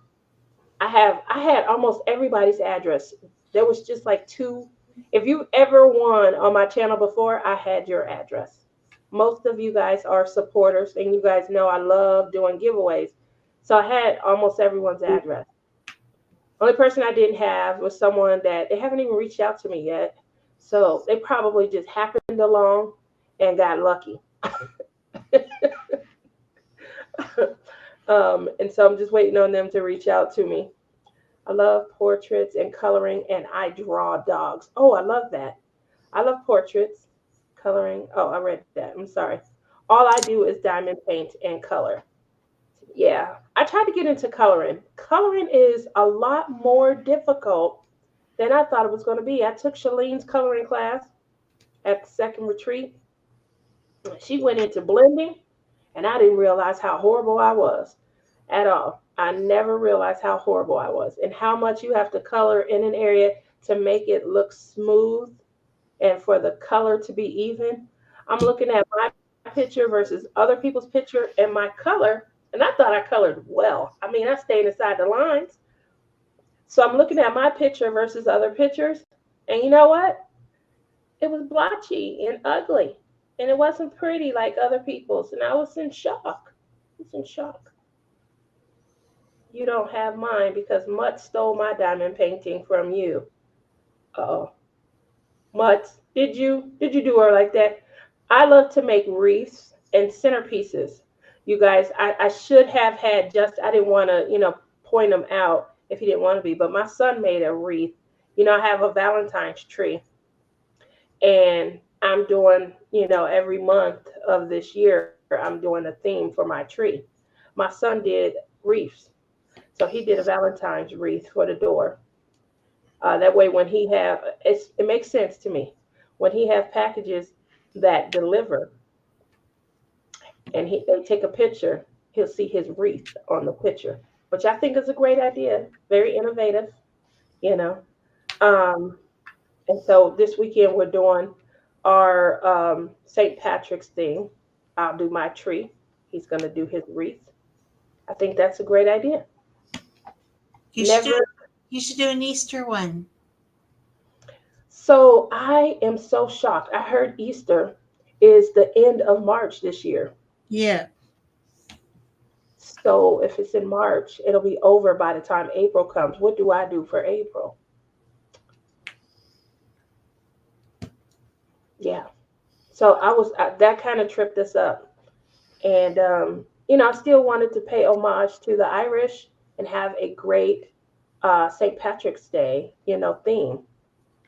I had almost everybody's address. There was just like two. If you ever won on my channel before, I had your address. Most of you guys are supporters, and you guys know I love doing giveaways. So I had almost everyone's address. Only person I didn't have was someone that they haven't even reached out to me yet. So they probably just happened along and got lucky. And so I'm just waiting on them to reach out to me. I love portraits and coloring, and I draw dogs. Oh, I love that. I love portraits, coloring. Oh, I read that. I'm sorry. All I do is diamond paint and color. Yeah, I tried to get into coloring. Coloring is a lot more difficult than I thought it was going to be. I took Shalene's coloring class at the second retreat. She went into blending, and I didn't realize how horrible I was at all. I never realized how horrible I was and how much you have to color in an area to make it look smooth and for the color to be even. I'm looking at my picture versus other people's picture and my color, and I thought I colored well. I mean, I stayed inside the lines. So I'm looking at my picture versus other pictures, and you know what? It was blotchy and ugly, and it wasn't pretty like other people's, and I was in shock. I was in shock. You don't have mine because Mutt stole my diamond painting from you. Oh, Mutt, did you do her like that? I love to make wreaths and centerpieces. You guys, I should have had just I didn't want to, point them out if he didn't want to be, but my son made a wreath. I have a Valentine's tree, and I'm doing, every month of this year, I'm doing a theme for my tree. My son did wreaths. So he did a Valentine's wreath for the door. That way, when it makes sense to me. When he have packages that deliver, and they take a picture, he'll see his wreath on the picture, which I think is a great idea. Very innovative, you know. Um, and so this weekend we're doing our St. Patrick's thing. I'll do my tree. He's going to do his wreath. I think that's a great idea. You should do Never. you should do an Easter one. So I am so shocked. I heard Easter is the end of March this year. Yeah. So if it's in March, it'll be over by the time April comes. What do I do for April? Yeah. So that kind of tripped us up. And, I still wanted to pay homage to the Irish and have a great St. Patrick's Day, theme,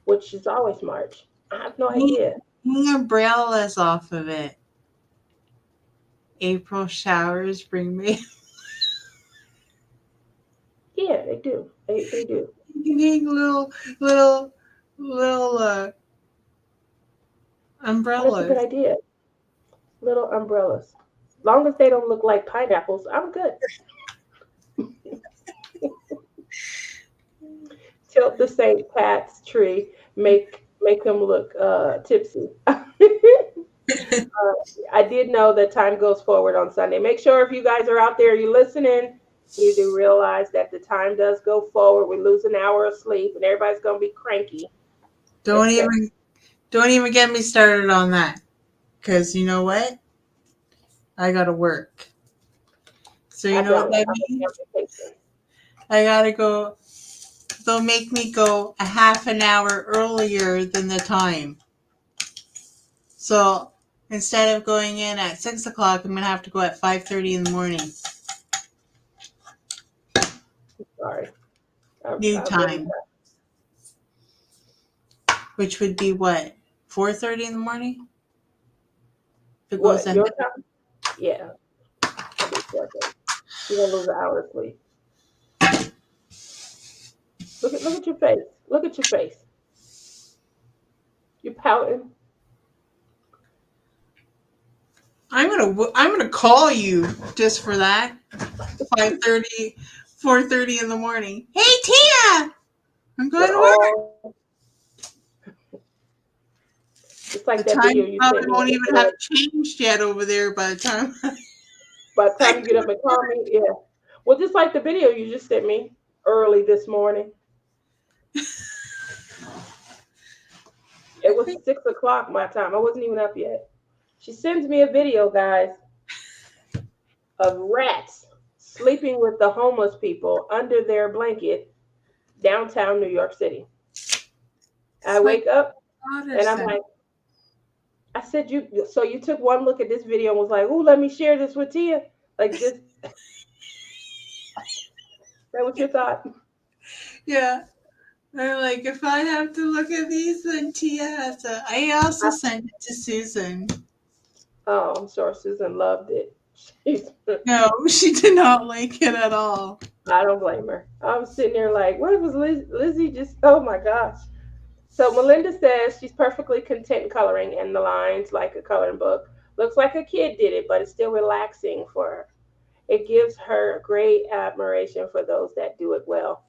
which is always March. I have no Hang idea. hang umbrellas off of it. April showers bring me Yeah, they do. They do. little little That's a good umbrellas. idea. Little umbrellas. Long as they don't look like pineapples, I'm good. Tilt the St. Pat's tree. Make them look tipsy. I did know that time goes forward on Sunday. Make sure if you guys are out there, you're listening, you do realize that the time does go forward. We lose an hour of sleep, and everybody's gonna be cranky. Don't Except even don't even get me started on that. Cause you know what? I gotta work. So you I know what don't. that I'm on means? vacation. I gotta go. They'll make me go a half an hour earlier than the time. So instead of going in at 6 o'clock, I'm gonna have to go at 5:30 in the morning, Sorry. new I really time, which would be what 4:30 in the morning. If it goes what ahead. your time? Yeah, I'll be working. You're gonna lose an hour of sleep. Look at your face. Look at your face. You pouting. I'm gonna call you just for that. 5:30, 4:30 in the morning. Hey Tia, I'm going With to work. all just The like that time video you probably sent me won't on the even have floor. changed yet over there by the time. By the I time you get up and call me, yeah. Well, just like the video you just sent me early this morning. It was think 6 o'clock my time. I wasn't even up yet. She sends me a video, guys, of rats sleeping with the homeless people under their blanket downtown New York City. I it's my wake up daughter and I'm said. like, I said, you took one look at this video and was like, oh, let me share this with Tia. Like, just, that was your thought? Yeah. They're like, if I have to look at these, then Tia has to. I also sent it to Susan. Oh, I'm sure Susan loved it. She's, No, she did not like it at all. I don't blame her. I'm sitting there like, what was Lizzie just, oh my gosh. So Melinda says she's perfectly content coloring in the lines like a coloring book. Looks like a kid did it, but it's still relaxing for her. It gives her great admiration for those that do it well.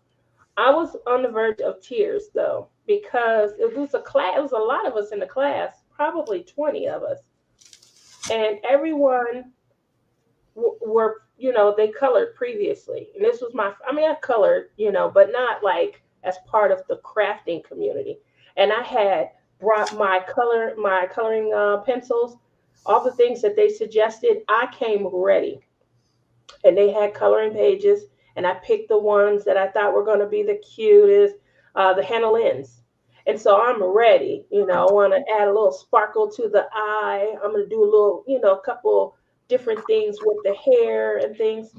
I was on the verge of tears though, because it was a class, it was a lot of us in the class, probably 20 of us. And everyone were, they colored previously. And this was I mean, I colored, but not like as part of the crafting community. And I had brought my coloring pencils, all the things that they suggested. I came ready, and they had coloring pages, and I picked the ones that I thought were going to be the cutest, the Hannah Lynn's. And so I'm ready. I want to add a little sparkle to the eye. I'm going to do a little, a couple different things with the hair and things,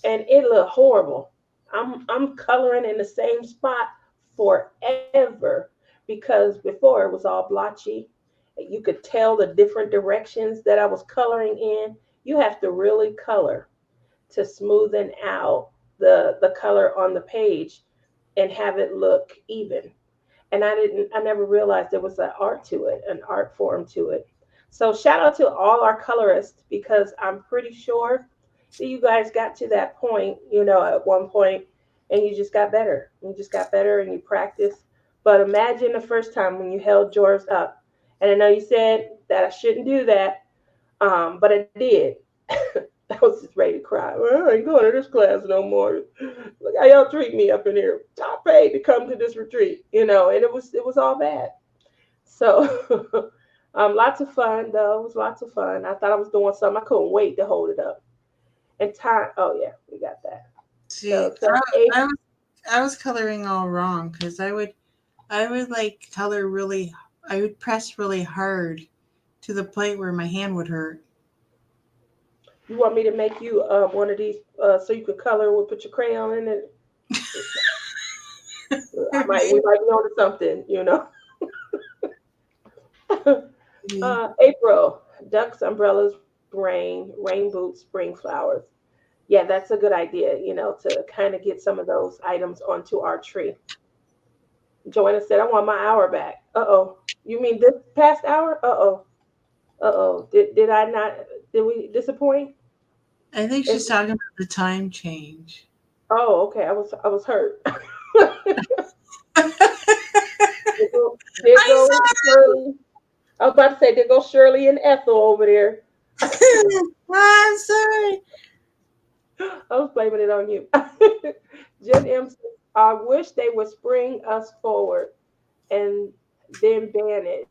and it looked horrible. I'm coloring in the same spot forever, because before it was all blotchy. You could tell the different directions that I was coloring in. You have to really color to smoothen out the color on the page and have it look even. And I never realized there was an art to it, an art form to it. So shout out to all our colorists, because I'm pretty sure that you guys got to that point, at one point, and you just got better. You just got better and you practiced. But imagine the first time when you held yours up. And I know you said that I shouldn't do that, but I did. I was just ready to cry. Well, I ain't going to this class no more. Look how y'all treat me up in here. I paid to come to this retreat, and it was all bad. So lots of fun though. It was lots of fun. I thought I was doing something. I couldn't wait to hold it up. And time. Oh yeah, we got that. See, So eight. I was coloring all wrong because I would like color really. I would press really hard to the point where my hand would hurt. You want me to make you one of these so you could color? We'll put your crayon in it. We might be on to something. Maybe. April, ducks, umbrellas. rain boots, spring flowers. Yeah, that's a good idea, to kind of get some of those items onto our tree. Joanna said, I want my hour back. Uh-oh. You mean this past hour? Uh-oh. Uh-oh. Did I not, did we disappoint? I think Is, she's talking about the time change. oh, okay. I was hurt. There I'm goes Shirley. I was about to say, there goes Shirley and Ethel over there. sorry. I'm sorry. I was blaming it on you. Jen M says, I wish they would spring us forward and then ban it.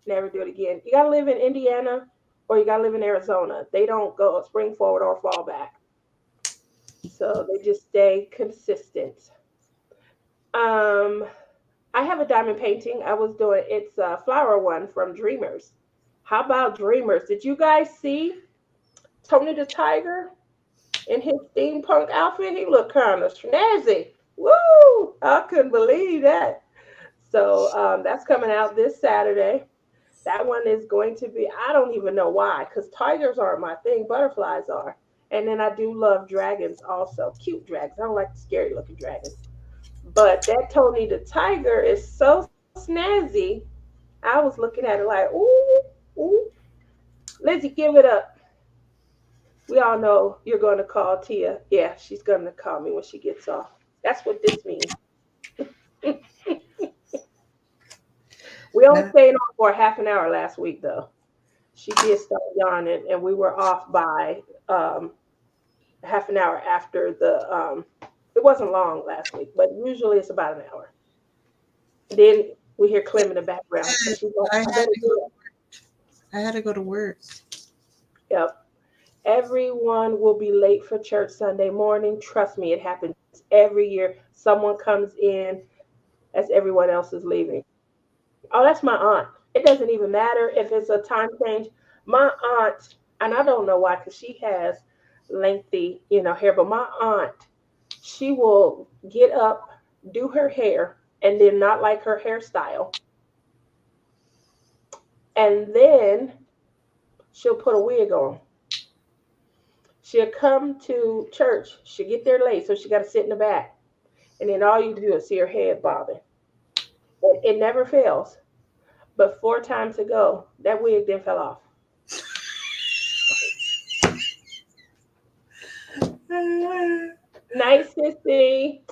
Never do it again. You gotta live in Indiana or you gotta live in Arizona. They don't go spring forward or fall back. So they just stay consistent. Um, I have a diamond painting I was doing. It's a flower one from Dreamers. How about Dreamers? Did you guys see Tony the Tiger in his steampunk outfit? He looked kind of snazzy. Woo! I couldn't believe that. So that's coming out this Saturday. That one is going to be, I don't even know why, because tigers aren't my thing, butterflies are. And then I do love dragons also, cute dragons. I don't like the scary looking dragons. But that Tony the Tiger is so snazzy. I was looking at it like, ooh, ooh. Lizzie, give it up. We all know you're going to call Tia. Yeah, she's going to call me when she gets off. That's what this means. We only Yeah. stayed on for half an hour last week, though. She did start yawning, and we were off by half an hour after the. It wasn't long last week, but usually it's about an hour. Then we hear Clem in the background, and she's like, I "I had better to go. do it." I had to go to work. Yep. Everyone will be late for church Sunday morning. Trust me, it happens every year. Someone comes in as everyone else is leaving. Oh, that's my aunt. It doesn't even matter if it's a time change. My aunt, and I don't know why, because she has lengthy, hair, but my aunt, she will get up, do her hair, and then not like her hairstyle. And then she'll put a wig on. She'll come to church. She'll get there late, so she got to sit in the back. And then all you do is see her head bobbing. It never fails. But 4 times ago, that wig then fell off. Nice to see.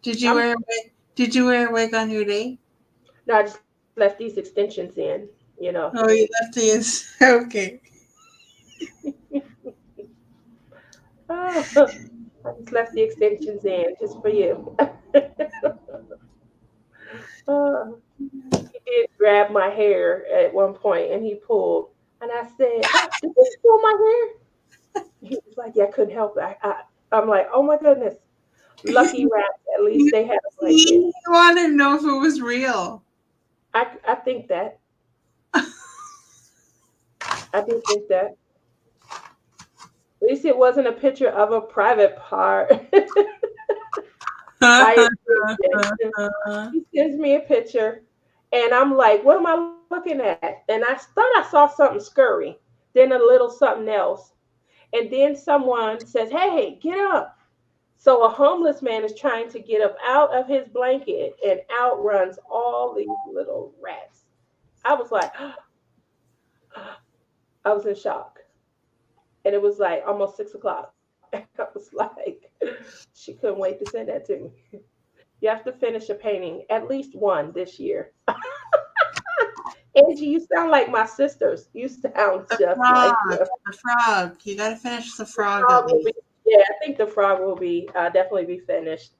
Did you I'm wear a wig? Did you wear a wig on your day? no, I just left these extensions in. Oh, you left the okay. Oh, I just left the extensions in just for you. Oh, he did grab my hair at one point and he pulled. And I said, did you pull my hair? He was like, yeah, I couldn't help it. I'm like, oh my goodness. Lucky rats, at least You, they had a blanket. you wanted to know if it was real. I think that. I do think that. At least it wasn't a picture of a private part. I appreciate. He sends me a picture, and I'm like, "What am I looking at?" And I thought I saw something scurry, then a little something else, and then someone says, "Hey, get up!" So a homeless man is trying to get up out of his blanket and outruns all these little rats. I was like, I was in shock, and it was like almost 6 o'clock. I was like, she couldn't wait to send that to me. You have to finish a painting, at least one this year. Angie, you sound like my sisters. You sound The just like frog. them. The frog. You gotta finish the The frog at frog will be, least. yeah, I think the frog will be definitely be finished.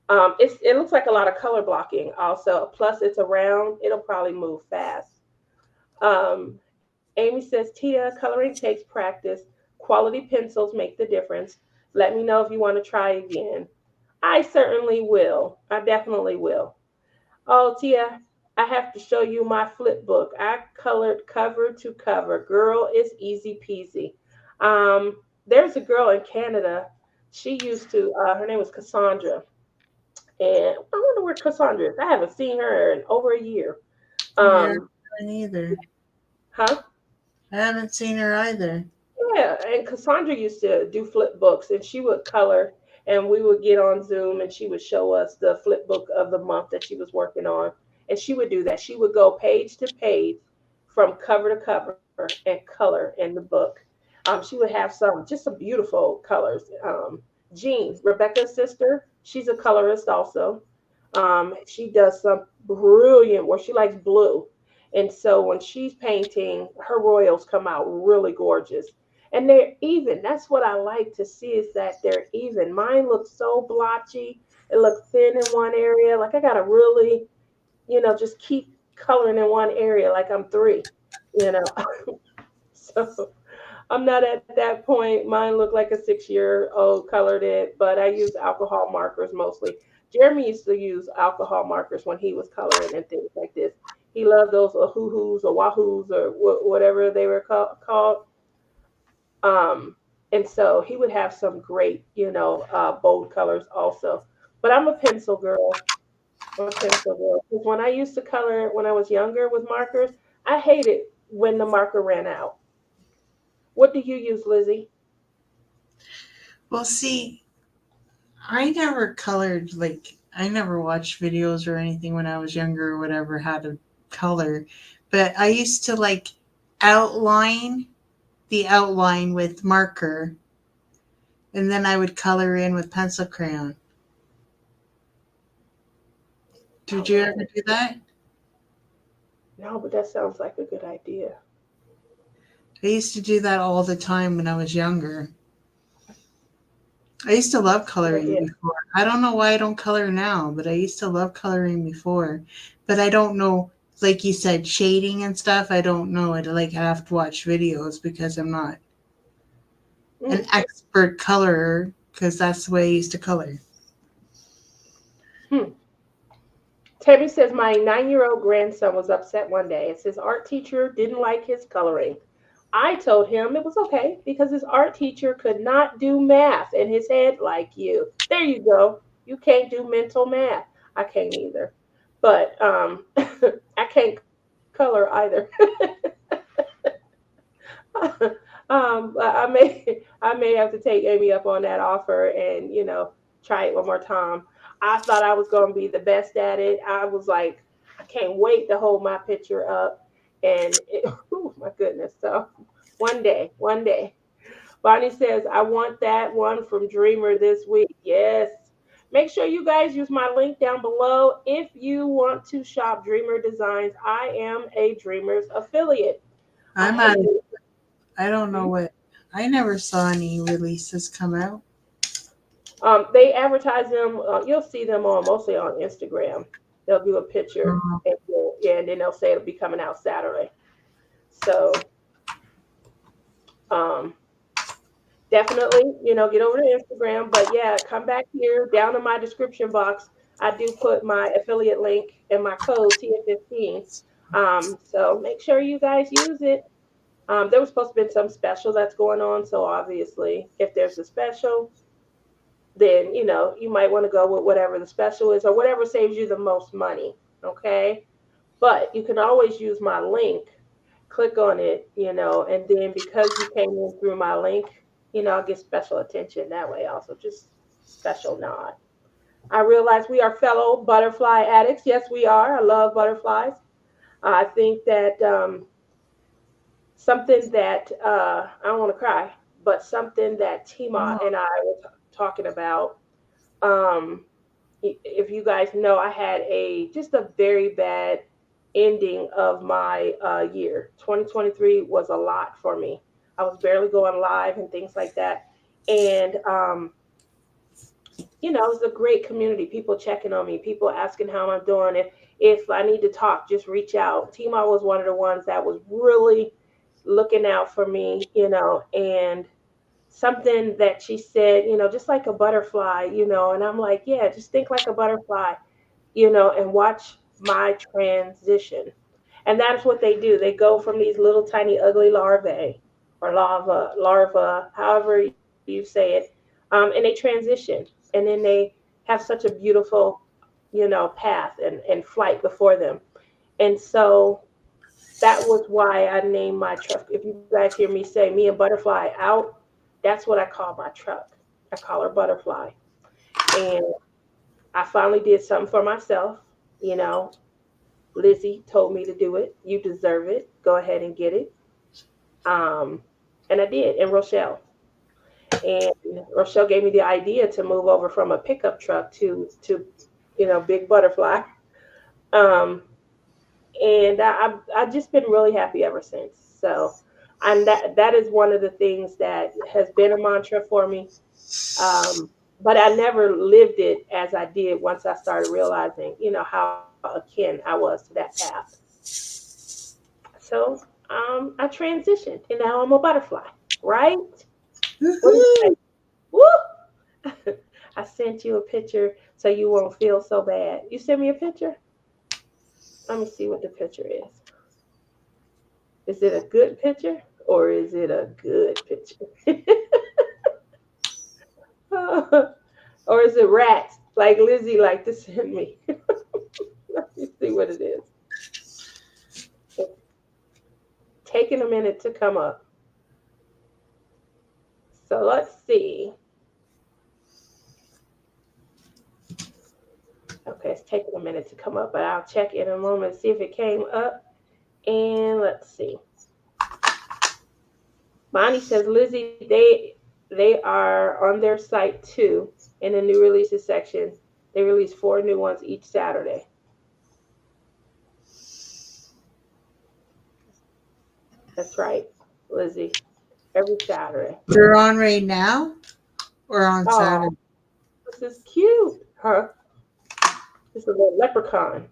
It looks like a lot of color blocking also. Plus, it's around. It'll probably move fast. Amy says, Tia, coloring takes practice. Quality pencils make the difference. Let me know if you want to try again. I certainly will. I definitely will. Oh, Tia, I have to show you my flip book. I colored cover to cover. Girl, it's easy peasy. There's a girl in Canada. She used to, her name was Cassandra. And I wonder where Cassandra is. I haven't seen her in over a year. Yeah, Um, me neither. huh? I haven't seen her either. Yeah, and Cassandra used to do flip books, and she would color, and we would get on Zoom, and she would show us the flip book of the month that she was working on, and she would do that. She would go page to page, from cover to cover, and color in the book. She would have just some beautiful colors. Jean, Rebecca's sister, she's a colorist also. She does some brilliant work. She likes blue. And so when she's painting, her royals come out really gorgeous. And they're even. That's what I like to see, is that they're even. Mine looks so blotchy. It looks thin in one area. Like I gotta really, just keep coloring in one area like I'm three, you know. So I'm not at that point. Mine looked like a 6-year old colored it, but I use alcohol markers mostly. Jeremy used to use alcohol markers when he was coloring and things like this. He loved those ahoo-hoos or wahoos or whatever they were called. And so he would have some great, bold colors also. But I'm a pencil girl. I'm a pencil girl. Because when I used to color when I was younger with markers, I hated when the marker ran out. What do you use, Lizzie? Well, see, I never colored, like, I never watched videos or anything when I was younger or whatever how to color. But I used to, like, outline the outline with marker, and then I would color in with pencil crayon. Did you ever Outline. do that? No, but that sounds like a good idea. I used to do that all the time when I was younger. I used to love Good coloring idea. before. I don't know why I don't color now, but I used to love coloring before. But I don't know, like you said, shading and stuff. I don't know. I have to watch videos because I'm not an Mm. expert colorer. Because that's the way I used to color. Hmm. Tammy says my 9-year-old grandson was upset one day. It says art teacher didn't like his coloring. I told him it was okay because his art teacher could not do math in his head like you. There you go. You can't do mental math. I can't either. But I can't color either. But I may have to take Amy up on that offer and try it one more time. I thought I was going to be the best at it. I was like, I can't wait to hold my picture up, and oh my goodness. So one day. Bonnie says I want that one from Dreamer this week. Yes. Make sure you guys use my link down below if you want to shop Dreamer Designs. I am a Dreamers affiliate. I I'm hate at, it. I don't know Hmm? what, I never saw any releases come out. They advertise them. You'll see them on mostly on Instagram. They'll do a picture, Mhm. and yeah, and then they'll say it'll be coming out Saturday. So um, definitely, get over to Instagram. But yeah, come back here down in my description box. I do put my affiliate link and my code TF15. So make sure you guys use it. There was supposed to be some special that's going on. So obviously, if there's a special, then you might want to go with whatever the special is or whatever saves you the most money. Okay. But you can always use my link, click on it, and then because you came in through my link, I'll get special attention that way also. Just special nod. I realize we are fellow butterfly addicts. Yes, we are. I love butterflies. I think that something that I don't want to cry, but something that Tima Oh, and I were talking about. Um, if you guys know, I had just a very bad ending of my year. 2023 was a lot for me. I was barely going live and things like that. And it was a great community. People checking on me, people asking how I'm doing. If I need to talk, just reach out. Tima was one of the ones that was really looking out for me, and something that she said, just like a butterfly, and I'm like, yeah, just think like a butterfly, and watch my transition. And that's what they do. They go from these little tiny ugly larvae or larva, however you say it, and they transition. And then they have such a beautiful, path and flight before them. And so That was why I named my truck. If you guys hear me say me and Butterfly out, that's what I call my truck. I call her Butterfly. And I finally did something for myself. You know, Lizzie told me to do it. You deserve it. Go ahead and get it. Um, and I did. And and Rochelle gave me the idea to move over from a pickup truck to big Butterfly. Um, and I've just been really happy ever since. So, and that is one of the things that has been a mantra for me. Um, but I never lived it as I did once I started realizing, how akin I was to that path. So, I transitioned, and now I'm a butterfly, right? What do you say? Woohoo! Woo! I sent you a picture so you won't feel so bad. You sent me a picture? Let me see what the picture is. Is it a good picture or is it a good picture? Or is it rats like Lizzie like to send me? Let me see what it is. It's taking a minute to come up. So let's see. Okay, it's taking a minute to come up, but I'll check in a moment and see if it came up. And let's see. Bonnie says, Lizzie, they are on their site too in the new releases section. They release 4 new ones each Saturday. That's right, Lizzie. Every Saturday. They're on right now or on Oh, Saturday? this is cute, huh? This is a little leprechaun.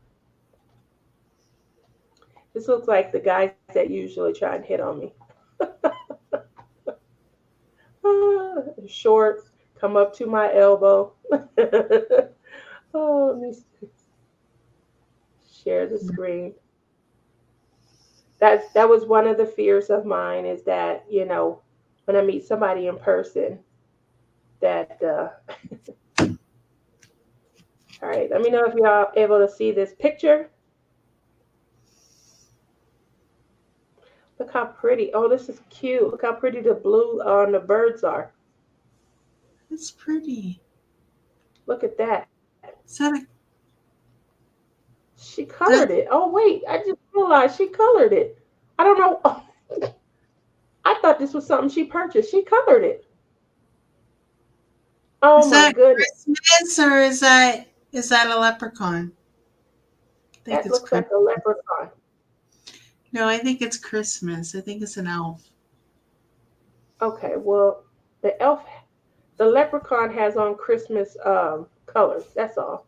This looks like the guys that usually try and hit on me. Short, come up to my elbow. Oh, let me share the screen. That was one of the fears of mine is that when I meet somebody in person that all right, let me know if y'all able to see this picture. Look how pretty. Oh, this is cute. Look how pretty the blue on the birds are. That's pretty. Look at that. Is that a She colored that it. Oh wait, I just realized she colored it. I don't know. Oh, I thought this was something she purchased. She colored it. Oh is my that goodness. Christmas or is that a leprechaun? I think That it's looks like a Christmas. leprechaun. No, I think it's Christmas. I think it's an elf. Okay, well, the elf, the leprechaun has on Christmas colors. That's all.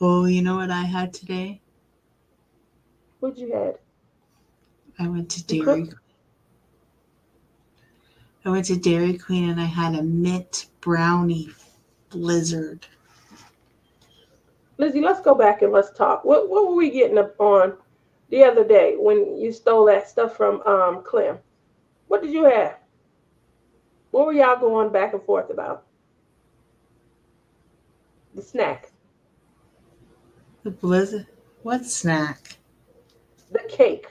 Oh, you know what I had today? What'd you had? I went to Some Dairy I went to Dairy Queen and I had a mint brownie blizzard. Lizzie, let's go back and let's talk. What were we getting up on the other day when you stole that stuff from Clem? What did you have? What were y'all going back and forth about? The snack, The blizzard? What snack? the cake,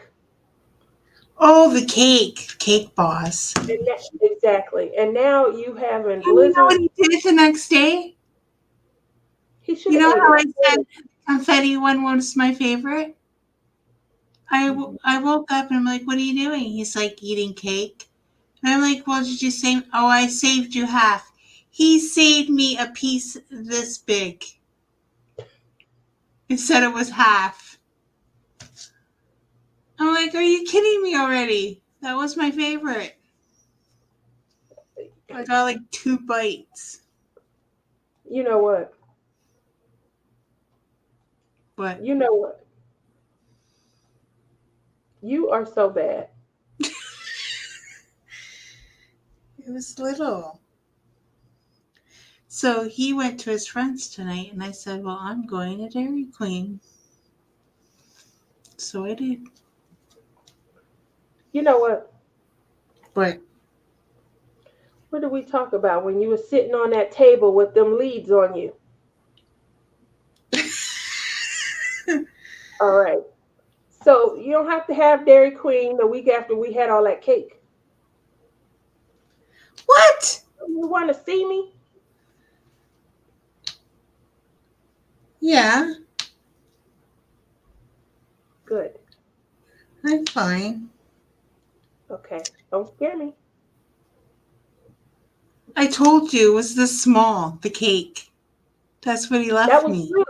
Oh, the cake. Cake boss. exactly. And now you having And you know blizzard. what he did the next day? He should You have know ate how it. I said the confetti one was my favorite? I woke up and I'm like, what are you doing? He's like, eating cake. And I'm like, well, did you save? Oh, I saved you half. He saved me a piece this big. He said it was half. I'm like, are you kidding me already? That was my favorite. I got like 2 bites. You know what? But You know what? You are so bad. it was little. So he went to his friends tonight, and I said, well, I'm going to Dairy Queen. So I did. You know what? But What did we talk about when you were sitting on that table with them leads on you? All right. So you don't have to have Dairy Queen the week after we had all that cake. What? You want to see me? Yeah, Good. I'm fine. Okay. Don't scare me. I told you it was this small, the cake. That's what he That left was me. good.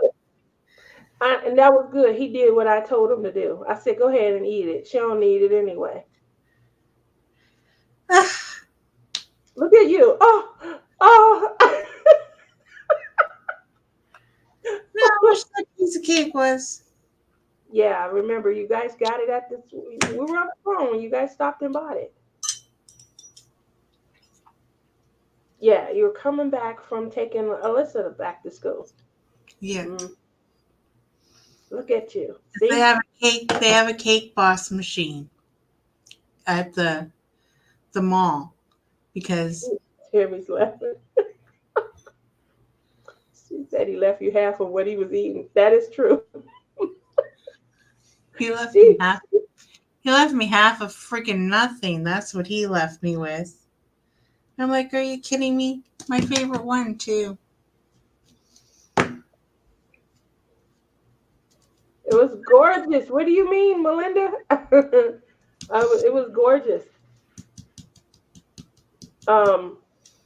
And that was good. He did what I told him to do. I said, go ahead and eat it. She don't need it anyway. Look at you. Oh, oh. No, I wish that piece of cake was. Yeah, remember you guys got it at this. We were on the phone when you guys stopped and bought it. Yeah, you were coming back from taking Alyssa back to school. Yeah. Mm, look at you. They See? have a cake. They have a cake boss machine at the mall because Timmy's laughing. She said he left you half of what he was eating. That is true. he left me She, half. He left me half of freaking nothing. That's what he left me with. I'm like, are you kidding me? My favorite one too. it was gorgeous. What do you mean, Melinda? It was gorgeous. Um,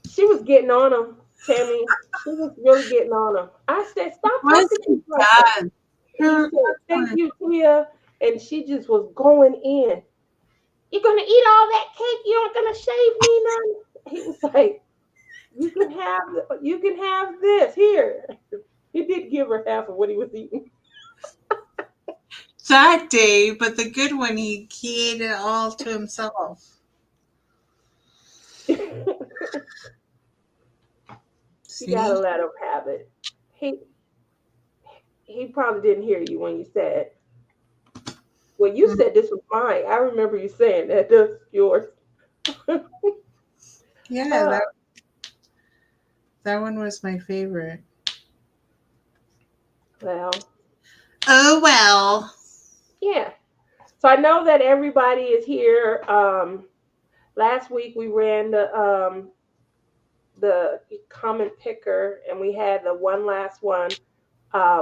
she was getting on him, Tammy. She was really getting on him. I said, It stop talking to me wasn't like that. bad. He Her said, thank one. you, Tia. And she just was going in. You're gonna eat all that cake? You aren't gonna shave me none? He was like, you can have this here. He did give her half of what he was eating. That day, but the good one, he ate it all to himself. You gotta See? let him have it. He he probably didn't hear you when you said, well, you Mm, said this was mine. I remember you saying that this is yours. yeah, Uh, that one was my favorite. well, Oh well. yeah. So I know that everybody is here. Last week we ran the comment picker, and we had the one last one,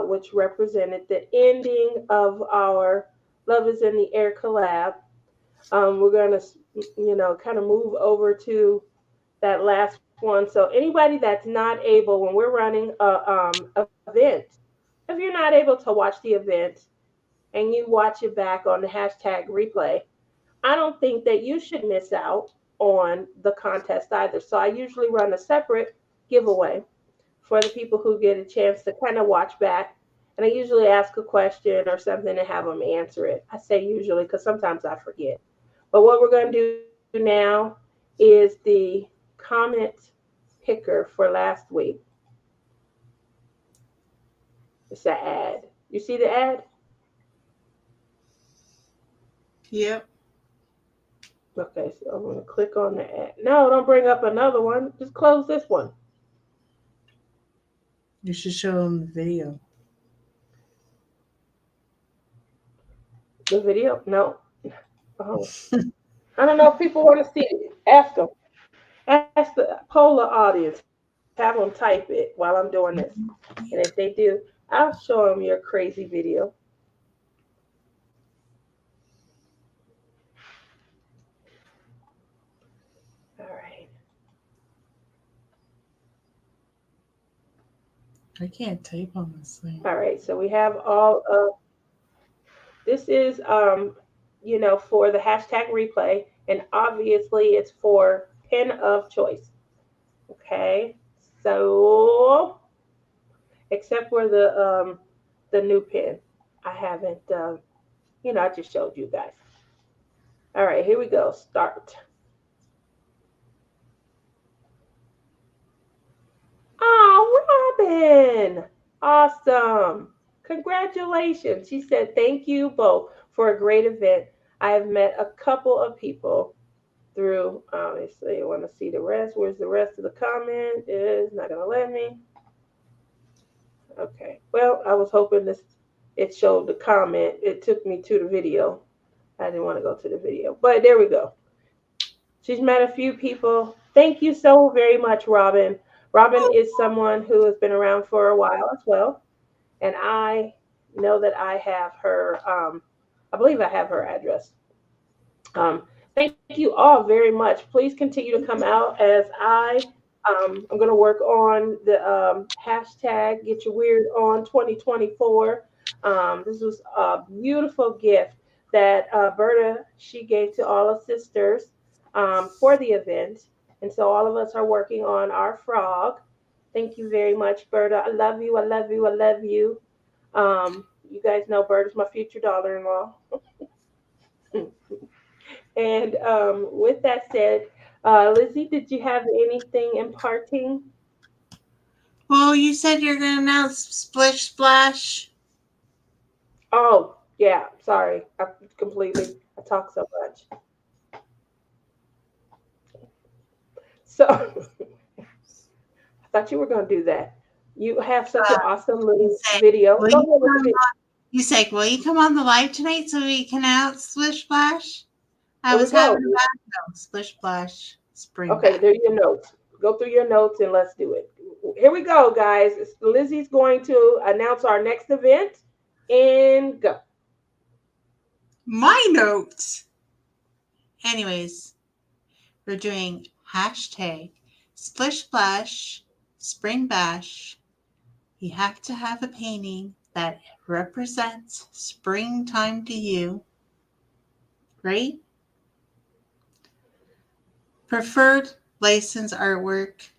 which represented the ending of our Love is in the Air collab. We're going to, kind of move over to that last one. So anybody that's not able, when we're running a event, if you're not able to watch the event and you watch it back on the hashtag replay, I don't think that you should miss out on the contest either. So I usually run a separate giveaway for the people who get a chance to kind of watch back. And I usually ask a question or something and have them answer it. I say usually because sometimes I forget. But what we're going to do now is the comment picker for last week. It's an ad. You see the ad? Yep. Okay, so I'm going to click on the ad. No, don't bring up another one. Just close this one. You should show him the video. The video? No. Oh. I don't know if people want to see it. Ask them. Ask the polar audience. Have them type it while I'm doing this. And if they do, I'll show them your crazy video. All right. I can't type on this thing. All right. So we have all of this is for the hashtag replay, and obviously it's for pin of choice. Okay. So except for the new pin, I haven't. I just showed you guys. All right. Here we go. Start. Oh, Robin. Awesome. Congratulations. She said, thank you both for a great event. I have met a couple of people through, obviously, I want to see the rest. Where's the rest of the comment? It's not going to let me. Okay. Well, I was hoping this. it showed the comment. It took me to the video. I didn't want to go to the video, but there we go. She's met a few people. Thank you so very much, Robin. Robin is someone who has been around for a while as well, and I know that I have her. I believe I have her address. Thank you all very much. Please continue to come out as I'm going to work on the hashtag Get Your Weird On 2024. This was a beautiful gift that Berta she gave to all the sisters for the event, and so all of us are working on our frog. Thank you very much, Berta. I love you. I love you. I love you. You guys know Berta's my future daughter-in-law. And with that said, Lizzie, did you have anything imparting? Well, you said you're going to announce Splish Splash. Oh, yeah. Sorry, I talk so much. So I thought you were going to do that. You have such an awesome You little say, video. will Go you ahead with the come video. on, you say, will you come on the live tonight so we can announce Splish Splash? I Here we was having go. a bad no. Splish Splash, Spring Okay, Back. there are your notes. Go through your notes and let's do it. Here we go, guys. Lizzie's going to announce our next event and go. My notes. Anyways, we're doing hashtag Splish Splash, Spring Bash. You have to have a painting that represents springtime to you, right? Preferred license artwork,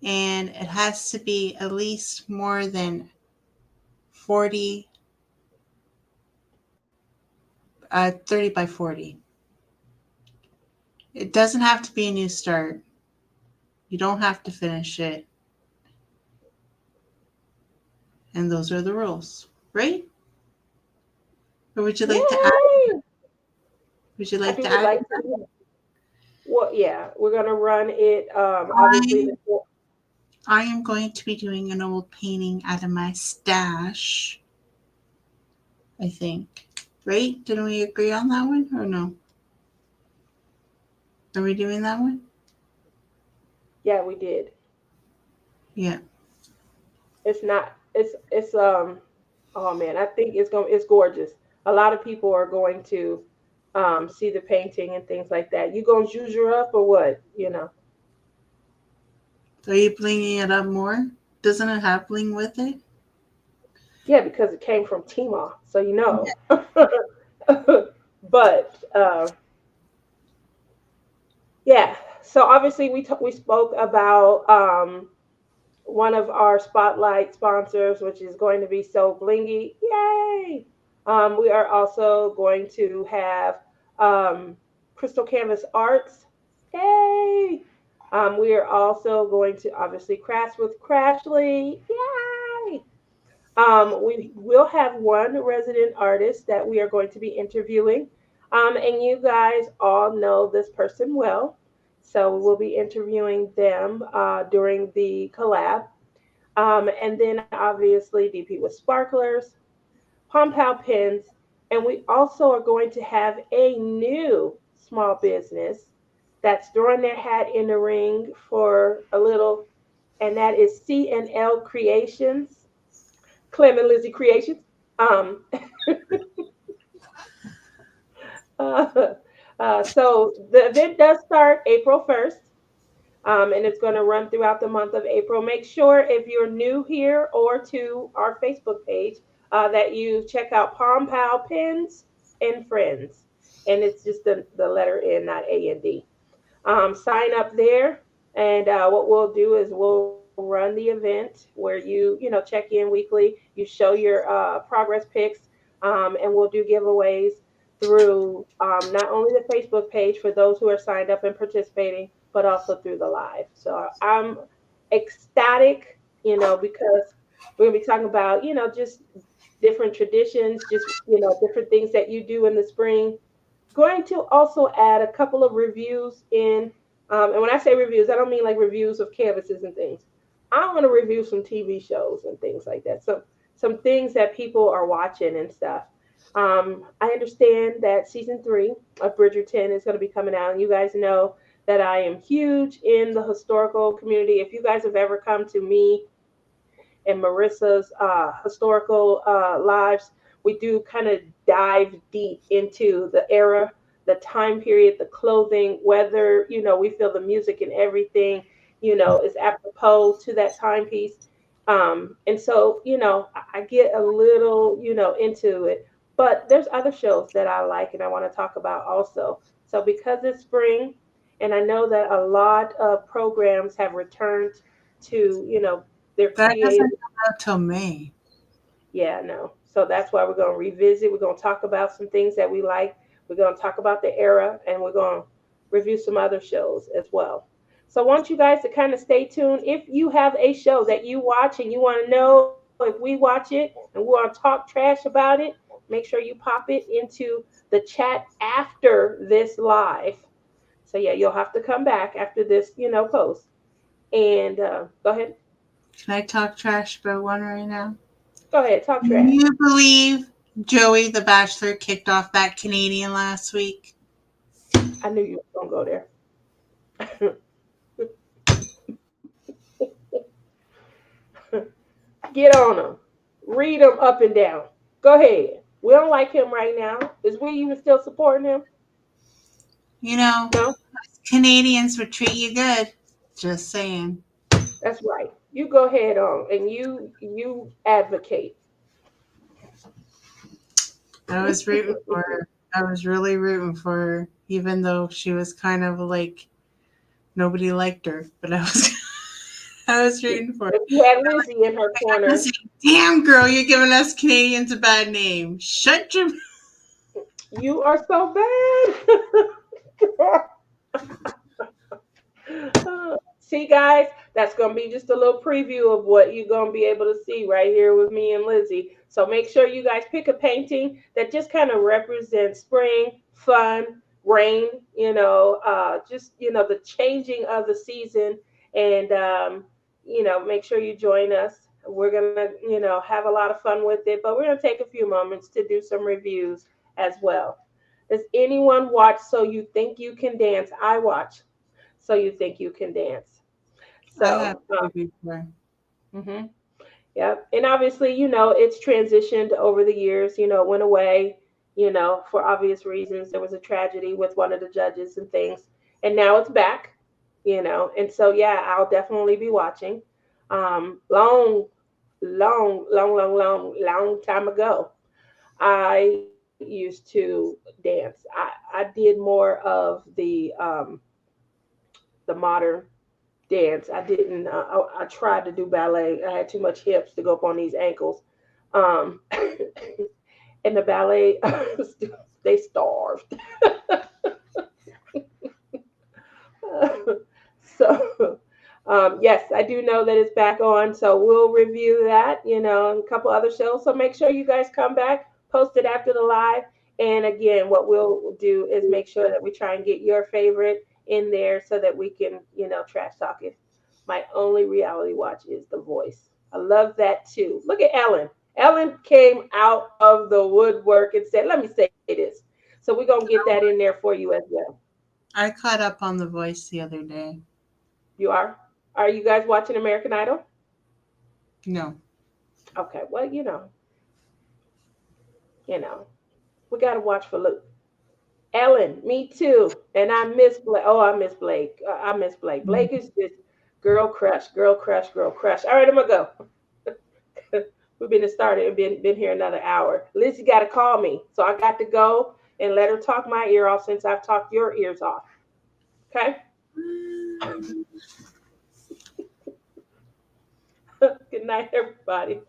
and it has to be at least more than 40, 30 by 40. It doesn't have to be a new start. You don't have to finish it. And those are the rules, right? Or would you like to add? Yay! Would you I like to do would add? like to. Well, yeah, we're gonna run it. Obviously, I I am going to be doing an old painting out of my stash, I think. Right? Didn't we agree on that one or no? Are we doing that one? yeah, we did. Yeah. It's not. It's. Oh man, I think it's gorgeous. A lot of people are going to see the painting and things like that. You gonna zhuzh her up or what? You know? Are you blinging it up more? Doesn't it have bling with it? Yeah, because it came from Tima, so you know. But yeah, so obviously we spoke about one of our spotlight sponsors, which is going to be So Blingy. Yay! We are also going to have Crystal Canvas Arts. Yay! We are also going to obviously craft with Crashley. Yay! We will have one resident artist that we are going to be interviewing. And you guys all know this person well. So we'll be interviewing them during the collab. And then obviously DP with sparklers, pom pom pins, and we also are going to have a new small business that's throwing their hat in the ring for a little, and that is C&L Creations, Clem and Lizzie Creations. Um, uh, so the event does start April 1st. And it's going to run throughout the month of April. Make sure if you're new here or to our Facebook page that you check out Palm Pal Pins and Friends. And it's just the letter N, not A-N-D. Sign up there. And what we'll do is we'll run the event where you check in weekly. You show your progress pics, and we'll do giveaways through not only the Facebook page for those who are signed up and participating, but also through the live. So I'm ecstatic, because we're gonna be talking about, just different traditions, just different things that you do in the spring. Going to also add a couple of reviews in, and when I say reviews, I don't mean like reviews of canvases and things. I want to review some TV shows and things like that. So some things that people are watching and stuff. I understand that season 3 of Bridgerton is going to be coming out, and you guys know that I am huge in the historical community. If you guys have ever come to me and Marissa's historical lives, we do kind of dive deep into the era, the time period, the clothing, whether, we feel the music and everything, is apropos to that timepiece. And so, I get a little, into it. But there's other shows that I like and I want to talk about also. So because it's spring, and I know that a lot of programs have returned to, their That doesn't creative. come out till May. Yeah, no. So that's why we're going to revisit. We're going to talk about some things that we like. We're going to talk about the era, and we're going to review some other shows as well. So I want you guys to kind of stay tuned. If you have a show that you watch and you want to know if we watch it and we want to talk trash about it, make sure you pop it into the chat after this live. So yeah, you'll have to come back after this, post. And go ahead. Can I talk trash about one right now? Go ahead, talk Can trash. you believe Joey the Bachelor kicked off that Canadian last week? I knew you were going to go there. Get on him. Read him up and down. Go ahead. We don't like him right now. Is we even still supporting him? You know, No? Canadians would treat you good. Just saying. That's right. You go ahead on and you advocate. I was rooting for her. I was really rooting for her, even though she was kind of like nobody liked her. But I was, I was rooting for her. If you had Lizzie in her I was corner, saying, "Damn, girl, you're giving us Canadians a bad name. Shut your." you are so bad. See, guys, that's going to be just a little preview of what you're going to be able to see right here with me and Lizzie. So make sure you guys pick a painting that just kind of represents spring, fun, rain, just, the changing of the season. And, make sure you join us. We're going to, have a lot of fun with it, but we're going to take a few moments to do some reviews as well. Does anyone watch So You Think You Can Dance? I watch So You Think You Can Dance. I have So, before. hmm yeah. And obviously, it's transitioned over the years. It went away, for obvious reasons. There was a tragedy with one of the judges and things. And now it's back, And so, yeah, I'll definitely be watching. Long, long, long, long, long, long time ago, I used to dance. I did more of the modern dance. I didn't. I tried to do ballet. I had too much hips to go up on these ankles, um, and the ballet they starved. So yes, I do know that it's back on. So we'll review that. And a couple other shows. So make sure you guys come back. Post it after the live. And again, what we'll do is make sure that we try and get your favorite in there so that we can, trash talk it. My only reality watch is The Voice. I love that too. Look at Ellen. Ellen came out of the woodwork and said, "Let me say this." So we're gonna get that in there for you as well. I caught up on The Voice the other day. You are? Are you guys watching American Idol? No. Okay. Well, you know, we gotta watch for Luke. Ellen, me too. And I miss Blake. Oh, I miss Blake. I miss Blake. Blake is just girl crush, girl crush, girl crush. All right, I'm gonna go. We've been started and been here another hour. Lizzie got to call me, so I got to go and let her talk my ear off since I've talked your ears off. Okay. Good night, everybody.